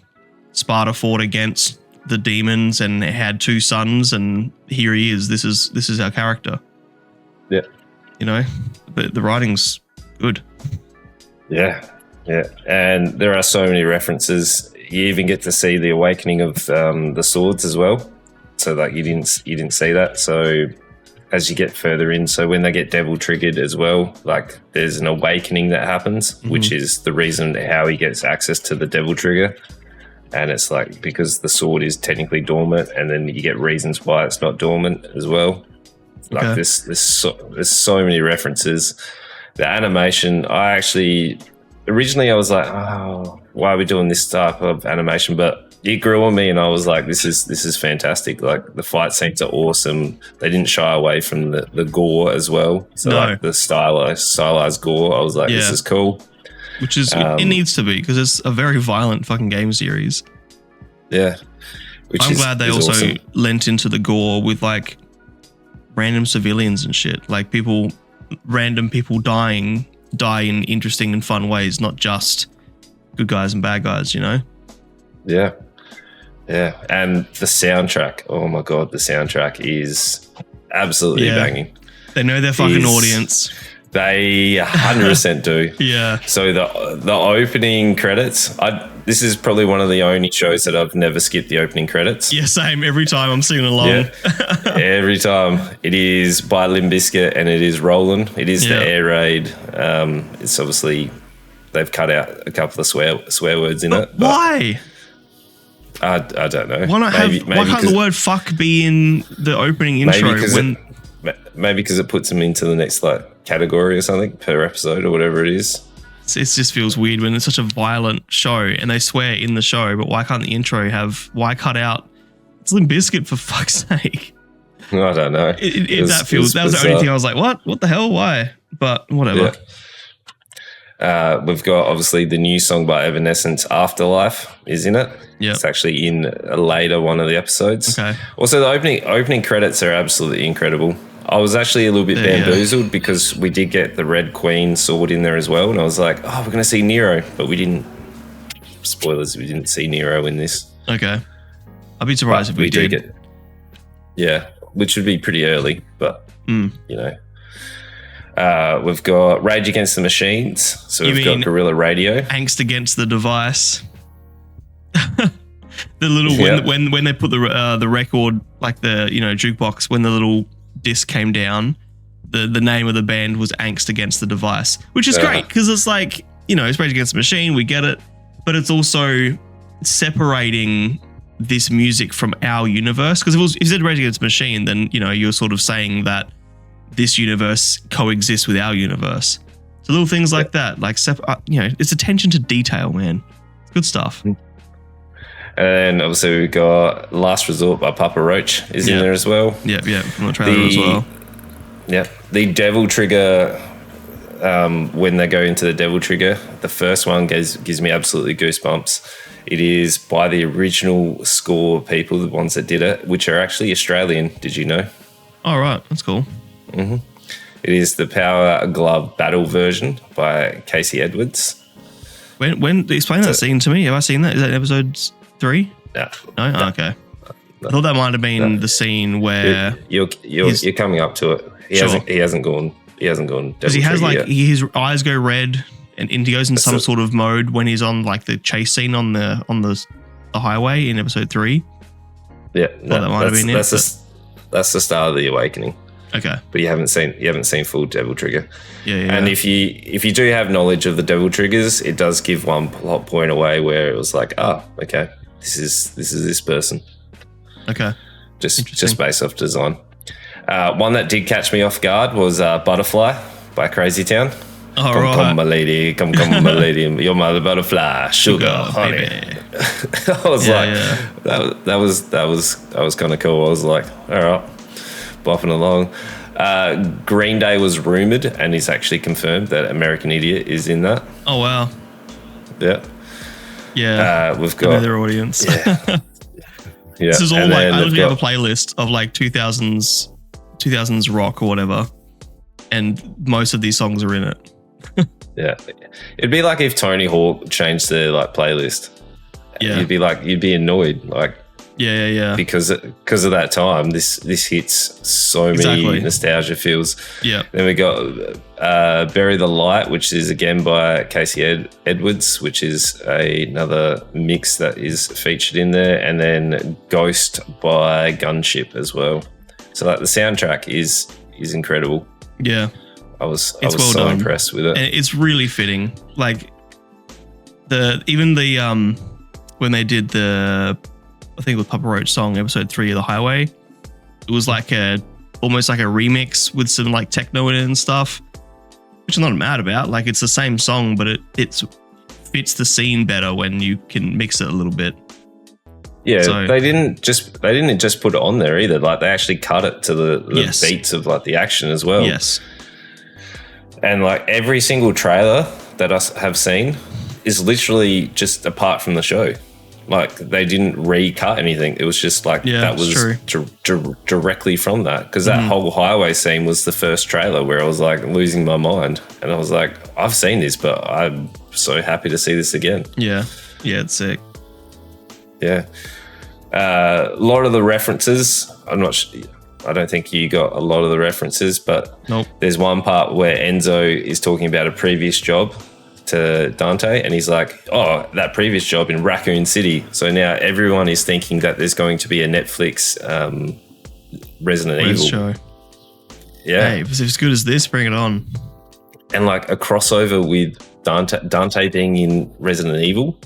Speaker 2: Sparta fought against the demons and it had 2 sons, and here he is. This is our character.
Speaker 1: Yeah.
Speaker 2: You know, but the writing's good.
Speaker 1: Yeah. Yeah. And there are so many references. You even get to see the awakening of the swords as well. So like you didn't see that. So as you get further in, so when they get devil triggered as well, like there's an awakening that happens, which is the reason how he gets access to the devil trigger. And it's like because the sword is technically dormant, and then you get reasons why it's not dormant as well. Like there's so many references. The animation, originally I was like, oh, why are we doing this type of animation? But it grew on me, and I was like, this is fantastic. Like the fight scenes are awesome. They didn't shy away from the gore as well. So like the stylized gore, I was like, this is cool.
Speaker 2: Which is it needs to be, because it's a very violent fucking game series.
Speaker 1: Yeah.
Speaker 2: I'm glad they also awesome. Lent into the gore with like random civilians and shit. Like random people die in interesting and fun ways, not just good guys and bad guys, you know?
Speaker 1: Yeah. Yeah. And the soundtrack, oh my God, the soundtrack is absolutely banging.
Speaker 2: They know their fucking audience.
Speaker 1: They 100% do.
Speaker 2: Yeah.
Speaker 1: So the opening credits, this is probably one of the only shows that I've never skipped the opening credits.
Speaker 2: Yeah, same. Every time I'm singing along.
Speaker 1: Yeah. Every time. It is by Limp Bizkit and it is Rollin'. It is the Air Raid. It's obviously, they've cut out a couple of swear words in it.
Speaker 2: Why?
Speaker 1: I don't know.
Speaker 2: Why can't the word fuck be in the opening intro?
Speaker 1: Maybe because it puts them into the next like category or something per episode or whatever it is.
Speaker 2: It just feels weird when it's such a violent show and they swear in the show, but why can't the intro why cut out? It's Limp Bizkit, for fuck's sake.
Speaker 1: I don't know.
Speaker 2: That was the only thing I was like, what the hell? Why? But whatever.
Speaker 1: Yeah. We've got obviously the new song by Evanescence, Afterlife, is in it.
Speaker 2: Yeah,
Speaker 1: it's actually in a later one of the episodes.
Speaker 2: Okay.
Speaker 1: Also, the opening credits are absolutely incredible. I was actually a little bit bamboozled because we did get the Red Queen sword in there as well, and I was like, oh, we're going to see Nero, but we didn't. Spoilers, we didn't see Nero in this.
Speaker 2: Okay. I'd be surprised if we did.
Speaker 1: Which would be pretty early, but you know. We've got Rage Against the Machines, so we've got Guerrilla Radio.
Speaker 2: Angst Against the Device. The little when they put the record, like the jukebox, when the little disc came down, the name of the band was Angst Against the Device, which is great because it's like, it's Rage Against the Machine, we get it, but it's also separating this music from our universe. Because if you said Rage Against the Machine, then you're sort of saying that this universe coexists with our universe. So little things like that, like it's attention to detail, man. It's good stuff.
Speaker 1: And then obviously we've got Last Resort by Papa Roach is in there as well.
Speaker 2: Yeah, from the trailer as well.
Speaker 1: Yeah, the Devil Trigger, when they go into the Devil Trigger, the first one gives me absolutely goosebumps. It is by the original score people, the ones that did it, which are actually Australian. Did you know?
Speaker 2: Oh, right. That's cool.
Speaker 1: Mm-hmm. It is the Power Glove Battle version by Casey Edwards.
Speaker 2: When explain that scene to me. Have I seen that? Is that episode 3?
Speaker 1: No.
Speaker 2: No? Oh, okay. No. I thought that might have been the scene where
Speaker 1: you're coming up to it. He hasn't gone. He hasn't gone.
Speaker 2: Because he has his eyes go red and he goes in some sort of mode when he's on like the chase scene on the highway in episode 3.
Speaker 1: Yeah,
Speaker 2: that might have been
Speaker 1: that's the start of the awakening.
Speaker 2: Okay,
Speaker 1: but you haven't seen full Devil Trigger.
Speaker 2: Yeah.
Speaker 1: And if you do have knowledge of the Devil Triggers, it does give one plot point away where it was like, okay, this is this person.
Speaker 2: Okay,
Speaker 1: just based off design. One that did catch me off guard was Butterfly by Crazy Town.
Speaker 2: Oh,
Speaker 1: come my lady, come my lady, you're my butterfly, sugar, honey. I was that was kind of cool. I was like, all right, bopping along. Green Day was rumored, and it's actually confirmed that American Idiot is in that.
Speaker 2: Oh wow.
Speaker 1: Yeah. We've got
Speaker 2: their audience.
Speaker 1: Yeah.
Speaker 2: This is all like I literally have a playlist of like 2000s rock or whatever, and most of these songs are in it.
Speaker 1: Yeah, it'd be like if Tony Hawk changed their like playlist.
Speaker 2: Yeah,
Speaker 1: you'd be annoyed, like
Speaker 2: yeah,
Speaker 1: because of that time. This hits so many nostalgia feels.
Speaker 2: Yeah.
Speaker 1: Then we got Bury the Light, which is again by Casey Edwards, which is another mix that is featured in there, and then Ghost by Gunship as well. So like the soundtrack is incredible.
Speaker 2: Yeah.
Speaker 1: I was
Speaker 2: well
Speaker 1: so
Speaker 2: done.
Speaker 1: impressed with it.
Speaker 2: And it's really fitting. Like when they did I think it was Papa Roach song, episode 3 of The Highway, it was like almost like a remix with some like techno in it and stuff, which I'm not mad about. Like it's the same song, but it fits the scene better when you can mix it a little bit.
Speaker 1: Yeah, so, they didn't just put it on there either. Like they actually cut it to the beats of like the action as well.
Speaker 2: Yes.
Speaker 1: And like every single trailer that I have seen is literally just apart from the show. Like they didn't recut anything. It was just like that was directly from that, because that whole highway scene was the first trailer where I was like losing my mind, and I was like, I've seen this, but I'm so happy to see this again.
Speaker 2: Yeah, it's sick.
Speaker 1: Yeah, a lot of the references. I don't think you got a lot of the references, but
Speaker 2: nope.
Speaker 1: There's one part where Enzo is talking about a previous job to Dante, and he's like, oh, that previous job in Raccoon City. So now everyone is thinking that there's going to be a Netflix Resident Evil
Speaker 2: show.
Speaker 1: Yeah.
Speaker 2: Hey, if it's as good as this, bring it on.
Speaker 1: And like a crossover with Dante being in Resident Evil.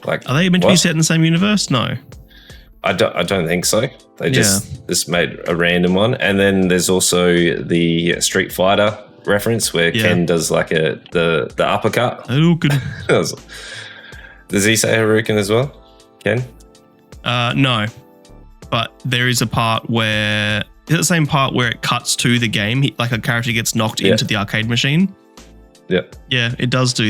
Speaker 1: Like,
Speaker 2: are they meant to be set in the same universe? No.
Speaker 1: I don't think so. They just made a random one. And then there's also the Street Fighter reference where Ken does like the uppercut.
Speaker 2: Hadouken.
Speaker 1: Does he say Hadouken as well, Ken?
Speaker 2: No, but there is a part where it's the same part where it cuts to the game. Like a character gets knocked into the arcade machine.
Speaker 1: Yeah.
Speaker 2: Yeah, it does do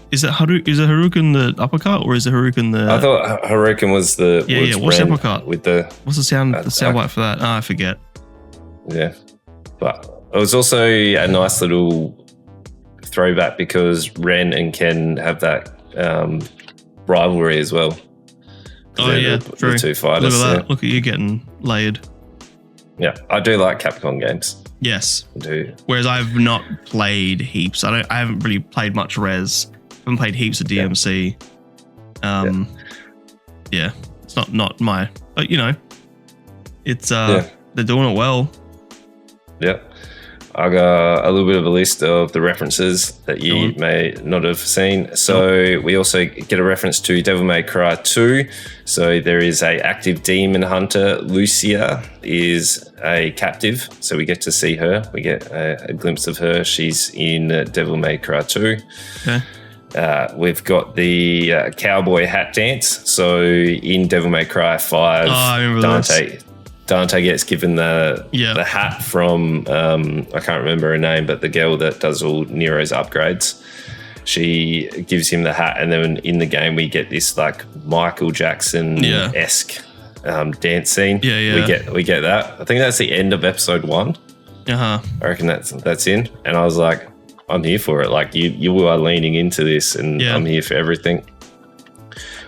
Speaker 2: is it Hadouken the uppercut, or is it Hadouken the?
Speaker 1: I thought Hadouken was the
Speaker 2: What's the uppercut?
Speaker 1: With the
Speaker 2: what's the sound? The sound bite for that? I forget.
Speaker 1: Yeah, but it was also a nice little throwback because Ren and Ken have that rivalry as well.
Speaker 2: Oh yeah, true.
Speaker 1: The two fighters.
Speaker 2: Look at that! Yeah. Look at you getting layered.
Speaker 1: Yeah, I do like Capcom games.
Speaker 2: Yes,
Speaker 1: I do.
Speaker 2: Whereas I've not played heaps. I haven't really played much Res. I haven't played heaps of DMC. Yeah, it's not my. But you know, it's they're doing it well.
Speaker 1: Yeah. I got a little bit of a list of the references that you may not have seen. So we also get a reference to Devil May Cry 2. So there is a active demon hunter. Lucia is a captive. So we get to see her. We get a glimpse of her. She's in Devil May Cry 2. Okay. We've got the cowboy hat dance. So in Devil May Cry 5,
Speaker 2: I remember
Speaker 1: Dante gets given the hat from, I can't remember her name, but the girl that does all Nero's upgrades. She gives him the hat, and then in the game we get this like Michael Jackson-esque dance scene. We get that. I think that's the end of episode 1. I reckon that's in. And I was like, I'm here for it. Like you are leaning into this, and I'm here for everything.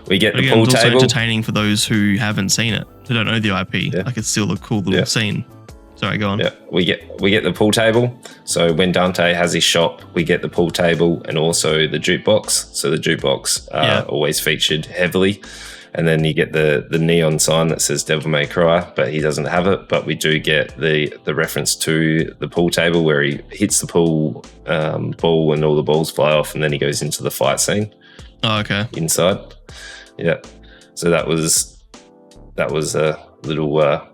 Speaker 1: We get the pool
Speaker 2: it's
Speaker 1: table.
Speaker 2: also entertaining for those who haven't seen it, who don't know the IP. Like it's still a cool little scene. Sorry, go on.
Speaker 1: Yeah, we get the pool table. So when Dante has his shop, we get the pool table and also the jukebox. So the jukebox always featured heavily. And then you get the neon sign that says Devil May Cry, but he doesn't have it. But we do get the reference to the pool table where he hits the pool ball and all the balls fly off, and then he goes into the fight scene.
Speaker 2: Oh, okay.
Speaker 1: Inside. Yeah. So that was a little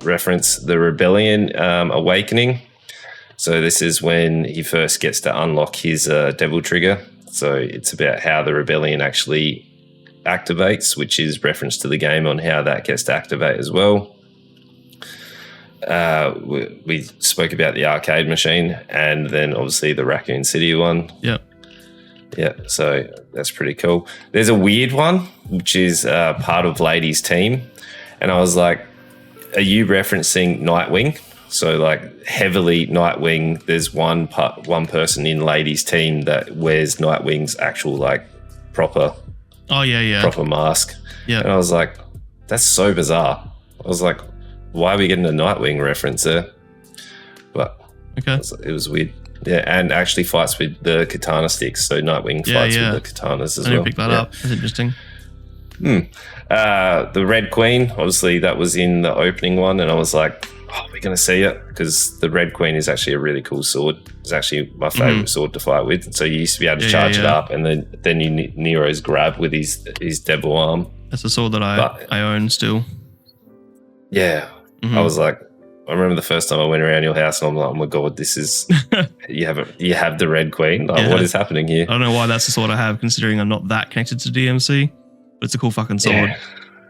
Speaker 1: reference. The Rebellion Awakening. So this is when he first gets to unlock his Devil Trigger. So it's about how the Rebellion actually activates, which is reference to the game on how that gets to activate as well. We spoke about the arcade machine and then obviously the Raccoon City one.
Speaker 2: Yep.
Speaker 1: Yeah, so that's pretty cool. There's a weird one, which is part of Lady's team. And I was like, are you referencing Nightwing? So like heavily Nightwing, there's one person in Lady's team that wears Nightwing's actual like proper mask. Yeah. And I was like, that's so bizarre. I was like, why are we getting a Nightwing reference there? But it was weird. Yeah, and actually fights with the katana sticks. So Nightwing fights with the katanas as well.
Speaker 2: I didn't pick that up. That's interesting.
Speaker 1: The Red Queen, obviously that was in the opening one, and I was like, oh, we're going to see it, because the Red Queen is actually a really cool sword. It's actually my favorite sword to fight with. So you used to be able to charge it up, and then you Nero's grab with his devil arm.
Speaker 2: That's a sword that I own still.
Speaker 1: Yeah. I was like, I remember the first time I went around your house and I'm like, oh my God, this is, you have the Red Queen? Like, what is happening here?
Speaker 2: I don't know why that's the sword I have, considering I'm not that connected to DMC, but it's a cool fucking sword.
Speaker 1: Yeah,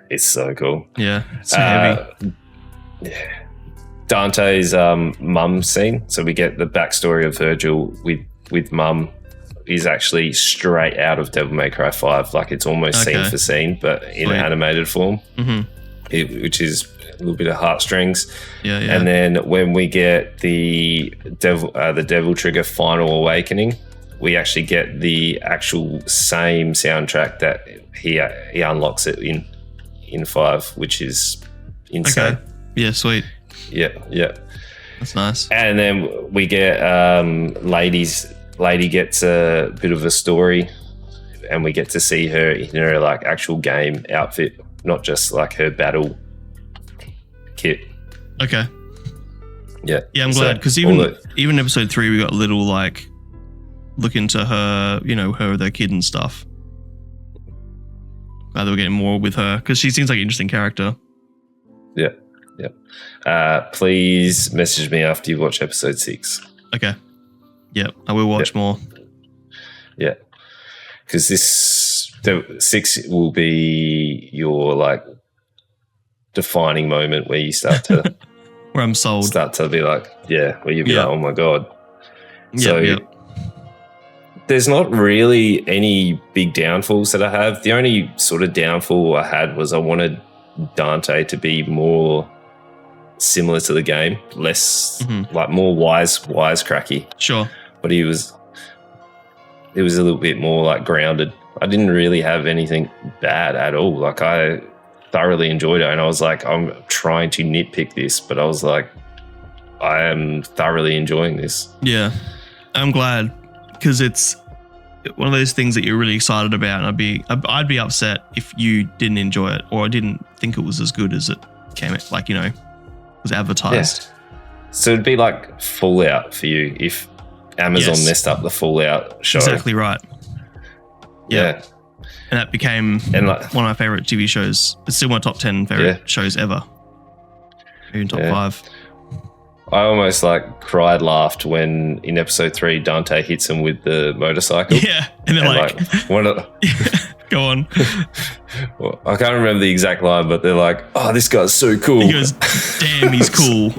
Speaker 1: it's so cool.
Speaker 2: Yeah, it's so heavy.
Speaker 1: Yeah. Dante's mum scene. So we get the backstory of Virgil with mum is actually straight out of Devil May Cry 5. Like it's almost scene for scene, but in animated form, which is a little bit of heartstrings.
Speaker 2: Yeah.
Speaker 1: And then when we get the Devil Trigger Final Awakening, we actually get the actual same soundtrack that he unlocks it in 5, which is insane.
Speaker 2: Okay. Yeah, sweet.
Speaker 1: Yeah.
Speaker 2: That's nice.
Speaker 1: And then we get Lady gets a bit of a story, and we get to see her in her like actual game outfit, not just like her battle kit.
Speaker 2: Okay.
Speaker 1: Yeah.
Speaker 2: Yeah, I'm glad, because even episode 3 we got a little like look into her, her, their kid and stuff. Glad we're getting more with her, because she seems like an interesting character.
Speaker 1: Yeah. Please message me after you watch episode 6.
Speaker 2: Okay. Yep, I will watch more.
Speaker 1: Yeah. Because the 6 will be your like defining moment where you start to
Speaker 2: where I'm sold.
Speaker 1: Start to be like, where you be like, oh my God. So there's not really any big downfalls that I have. The only sort of downfall I had was I wanted Dante to be more similar to the game, less like more wisecracky.
Speaker 2: Sure.
Speaker 1: But it was a little bit more like grounded. I didn't really have anything bad at all. Like I thoroughly enjoyed it, and I was like, I'm trying to nitpick this, but I was like, I am thoroughly enjoying this.
Speaker 2: Yeah, I'm glad, because it's one of those things that you're really excited about, and I'd be upset if you didn't enjoy it, or I didn't think it was as good as it came, like was advertised.
Speaker 1: Yeah. So it'd be like Fallout for you if Amazon messed up the Fallout show.
Speaker 2: Exactly right.
Speaker 1: Yeah.
Speaker 2: And that became one of my favorite TV shows. It's still my top 10 favorite shows ever. Even top 5.
Speaker 1: I almost like laughed when in episode 3 Dante hits him with the motorcycle.
Speaker 2: Yeah, and they're like
Speaker 1: one of
Speaker 2: go on.
Speaker 1: Well, I can't remember the exact line, but they're like, "Oh, this guy's so cool."
Speaker 2: He goes, "Damn, he's cool."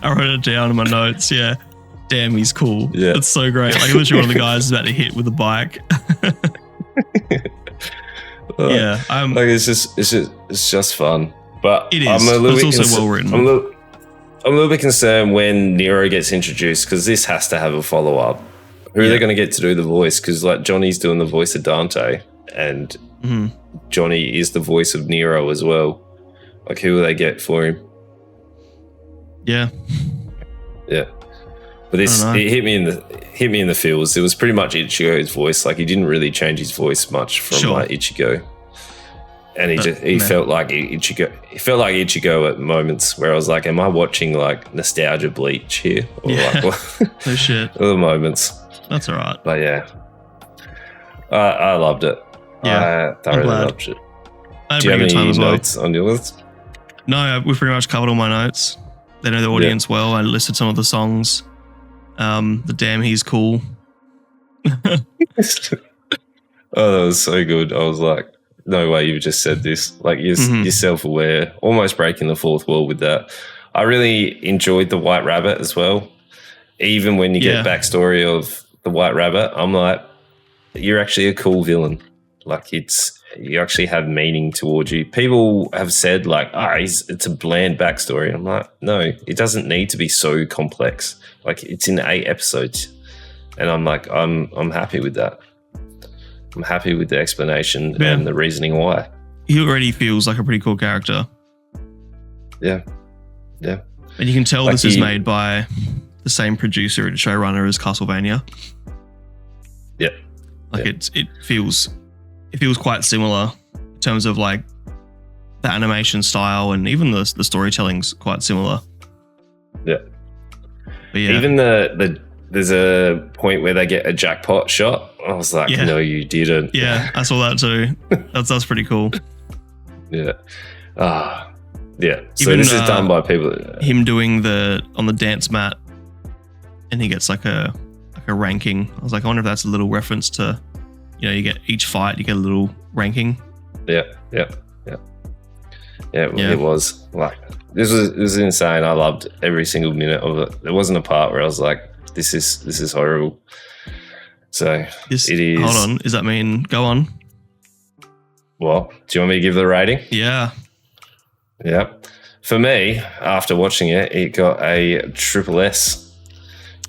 Speaker 2: I wrote it down in my notes. Yeah, damn, he's cool. Yeah, that's so great. Like literally one of the guys is about to hit with a bike. Yeah,
Speaker 1: like it's just fun. But
Speaker 2: it is. It's also well written.
Speaker 1: I'm a little bit concerned when Nero gets introduced, because this has to have a follow up. Who are they going to get to do the voice? Because like Johnny's doing the voice of Dante, and Johnny is the voice of Nero as well. Like who will they get for him?
Speaker 2: Yeah.
Speaker 1: Yeah. But this it hit me in the feels. It was pretty much Ichigo's voice. Like he didn't really change his voice much from like Ichigo. And he felt like Ichigo. He felt like Ichigo at moments where I was like, "Am I watching like nostalgia Bleach here?" Or like, what?
Speaker 2: No shit.
Speaker 1: Other moments.
Speaker 2: That's all right.
Speaker 1: But yeah, I loved it.
Speaker 2: Yeah,
Speaker 1: I thoroughly loved it.
Speaker 2: I had
Speaker 1: Do you have any
Speaker 2: as
Speaker 1: notes on your list?
Speaker 2: No, we've pretty much covered all my notes. They know the audience well. I listed some of the songs. The damn he's cool.
Speaker 1: Oh, that was so good. I was like, no way you just said this. Like you're self-aware, almost breaking the fourth wall with that. I really enjoyed the White Rabbit as well. Even when you get backstory of the White Rabbit, I'm like, you're actually a cool villain. Like you actually have meaning towards you. People have said like, it's a bland backstory. I'm like, no, it doesn't need to be so complex. Like it's in 8 episodes. And I'm like, I'm happy with that. I'm happy with the explanation and the reasoning why.
Speaker 2: He already feels like a pretty cool character.
Speaker 1: Yeah. Yeah.
Speaker 2: And you can tell like this is made by the same producer and showrunner as Castlevania.
Speaker 1: Yeah.
Speaker 2: Like it feels quite similar in terms of like the animation style and even the storytelling's quite similar.
Speaker 1: Yeah.
Speaker 2: But yeah.
Speaker 1: Even there's a point where they get a jackpot shot. I was like, no, you didn't.
Speaker 2: Yeah, I saw that too. That's pretty cool.
Speaker 1: Yeah. Yeah. So even, this is done by people.
Speaker 2: Him doing on the dance mat, and he gets like a ranking. I was like, I wonder if that's a little reference to, you get each fight, you get a little ranking. Yeah. It was like this was insane. I loved every single minute of it. There wasn't a part where I was like, this is horrible. So it is. Hold on, does that mean go on?
Speaker 1: Well, do you want me to give the rating?
Speaker 2: Yeah.
Speaker 1: Yeah. For me, after watching it, it got a triple S.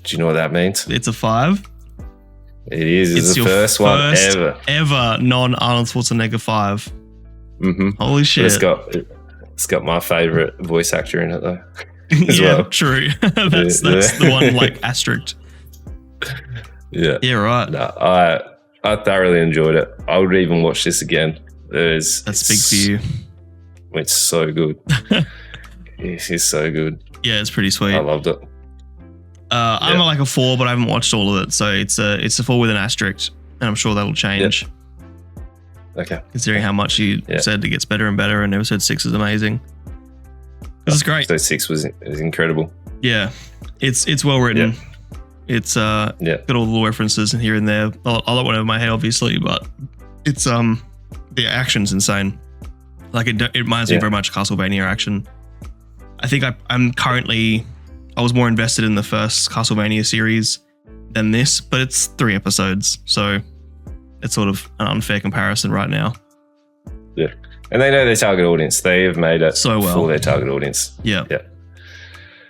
Speaker 1: Do you know what that means?
Speaker 2: It's a 5.
Speaker 1: It is. It's the first one
Speaker 2: ever non-Arnold Schwarzenegger 5.
Speaker 1: Mm-hmm.
Speaker 2: Holy shit!
Speaker 1: It's got my favorite voice actor in it though.
Speaker 2: Yeah, true. that's the one like asterisk.
Speaker 1: Yeah.
Speaker 2: Yeah. Right.
Speaker 1: No, I thoroughly enjoyed it. I would even watch this again.
Speaker 2: That's big for you.
Speaker 1: It's so good. It's so good.
Speaker 2: Yeah, it's pretty sweet.
Speaker 1: I loved it.
Speaker 2: I'm like a 4, but I haven't watched all of it, so it's a 4 with an asterisk, and I'm sure that'll change.
Speaker 1: Yep. Okay.
Speaker 2: Considering how much you said it gets better and better, and episode 6 is amazing. This is great.
Speaker 1: Episode 6 was incredible.
Speaker 2: Yeah, it's well written. Yep. It's got all the little references in here and there. I'll let one over my head, obviously, but it's the action's insane. Like it reminds me very much of Castlevania action. I think I was more invested in the first Castlevania series than this, but it's 3 episodes, so it's sort of an unfair comparison right now.
Speaker 1: Yeah, and they know their target audience. They have made it
Speaker 2: so well
Speaker 1: for their target audience.
Speaker 2: Yeah.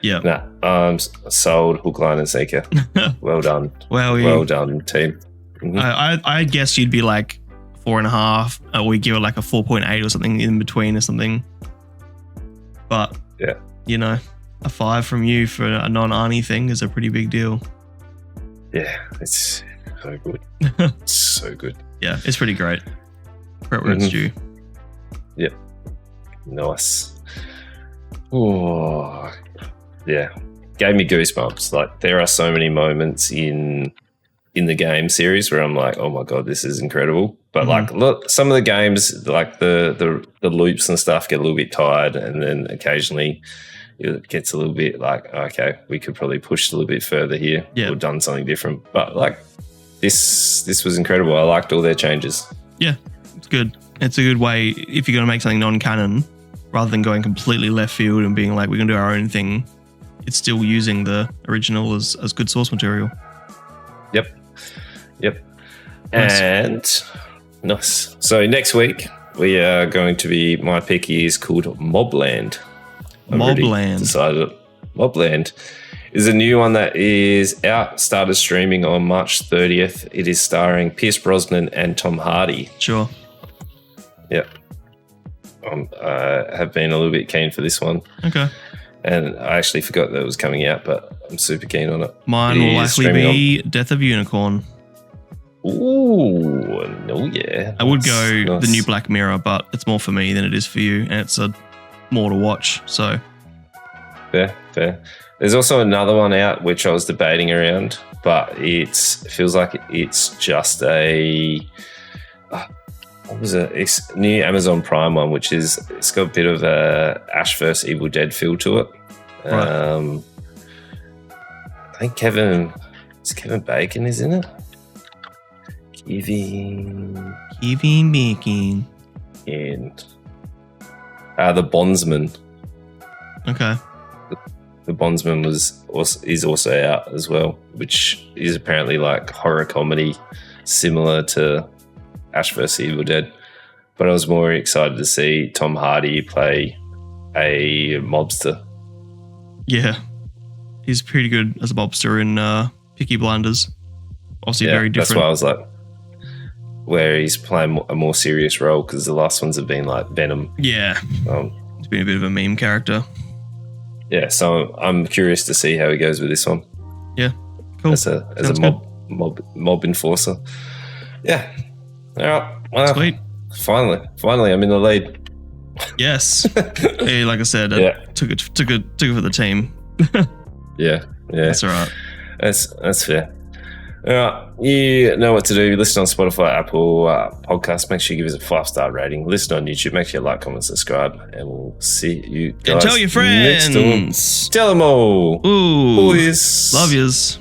Speaker 1: Nah, sold, hook, line, and sinker. Well done. Well done, team. Mm-hmm.
Speaker 2: I guess you'd be like 4.5, or we give it like a 4.8 or something in between or something. But a 5 from you for a non-Arnie thing is a pretty big deal.
Speaker 1: Yeah, it's so good. It's so good.
Speaker 2: Yeah, it's pretty great. Right where it's due.
Speaker 1: Yep. Nice. Oh, yeah. Gave me goosebumps. Like there are so many moments in the game series where I'm like, oh my God, this is incredible. But like, look, some of the games, like the loops and stuff get a little bit tired, and then occasionally it gets a little bit like, okay, we could probably push a little bit further here or done something different. But like this was incredible. I liked all their changes. Yeah,
Speaker 2: it's good. It's a good way if you're going to make something non-canon, rather than going completely left field and being like, we're going to do our own thing. It's still using the original as good source material.
Speaker 1: Yep. Nice. And nice. So next week we are going to be, my pick is called Mobland. Mobland is a new one that is out, started streaming on March 30th. It is starring Pierce Brosnan and Tom Hardy.
Speaker 2: Sure.
Speaker 1: Yep. I have been a little bit keen for this one.
Speaker 2: Okay.
Speaker 1: And I actually forgot that it was coming out, but I'm super keen on it.
Speaker 2: Mine will likely be Death of Unicorn.
Speaker 1: Ooh, no, yeah.
Speaker 2: I would go the new Black Mirror, but it's more for me than it is for you, and it's more to watch. So
Speaker 1: fair. There's also another one out which I was debating around, but it feels like it's just a what was it? It's new Amazon Prime one, which is it's got a bit of a Ash vs Evil Dead feel to it. Right. I think Kevin Bacon is in it.
Speaker 2: Kevin Bacon
Speaker 1: and the Bondsman.
Speaker 2: Okay.
Speaker 1: The Bondsman is also out as well, which is apparently like horror comedy similar to Ash vs Evil Dead. But I was more excited to see Tom Hardy play a mobster.
Speaker 2: Yeah. He's pretty good as a mobster in Peaky Blinders. Obviously very different.
Speaker 1: That's why I was like, where he's playing a more serious role, because the last ones have been like Venom.
Speaker 2: Yeah. He's been a bit of a meme character.
Speaker 1: Yeah, so I'm curious to see how he goes with this one.
Speaker 2: Yeah, cool.
Speaker 1: As a mob enforcer. Yeah. All right. Well,
Speaker 2: sweet.
Speaker 1: Finally, I'm in the lead.
Speaker 2: Yes. Hey, like I said, I took it for the team.
Speaker 1: Yeah.
Speaker 2: That's all right.
Speaker 1: That's fair. All right, you know what to do. Listen on Spotify, Apple Podcasts. Make sure you give us a 5-star rating. Listen on YouTube. Make sure you like, comment, subscribe, and we'll see you guys.
Speaker 2: And tell your friends.
Speaker 1: Next time. Tell them all.
Speaker 2: Ooh.
Speaker 1: Boys.
Speaker 2: Love yous.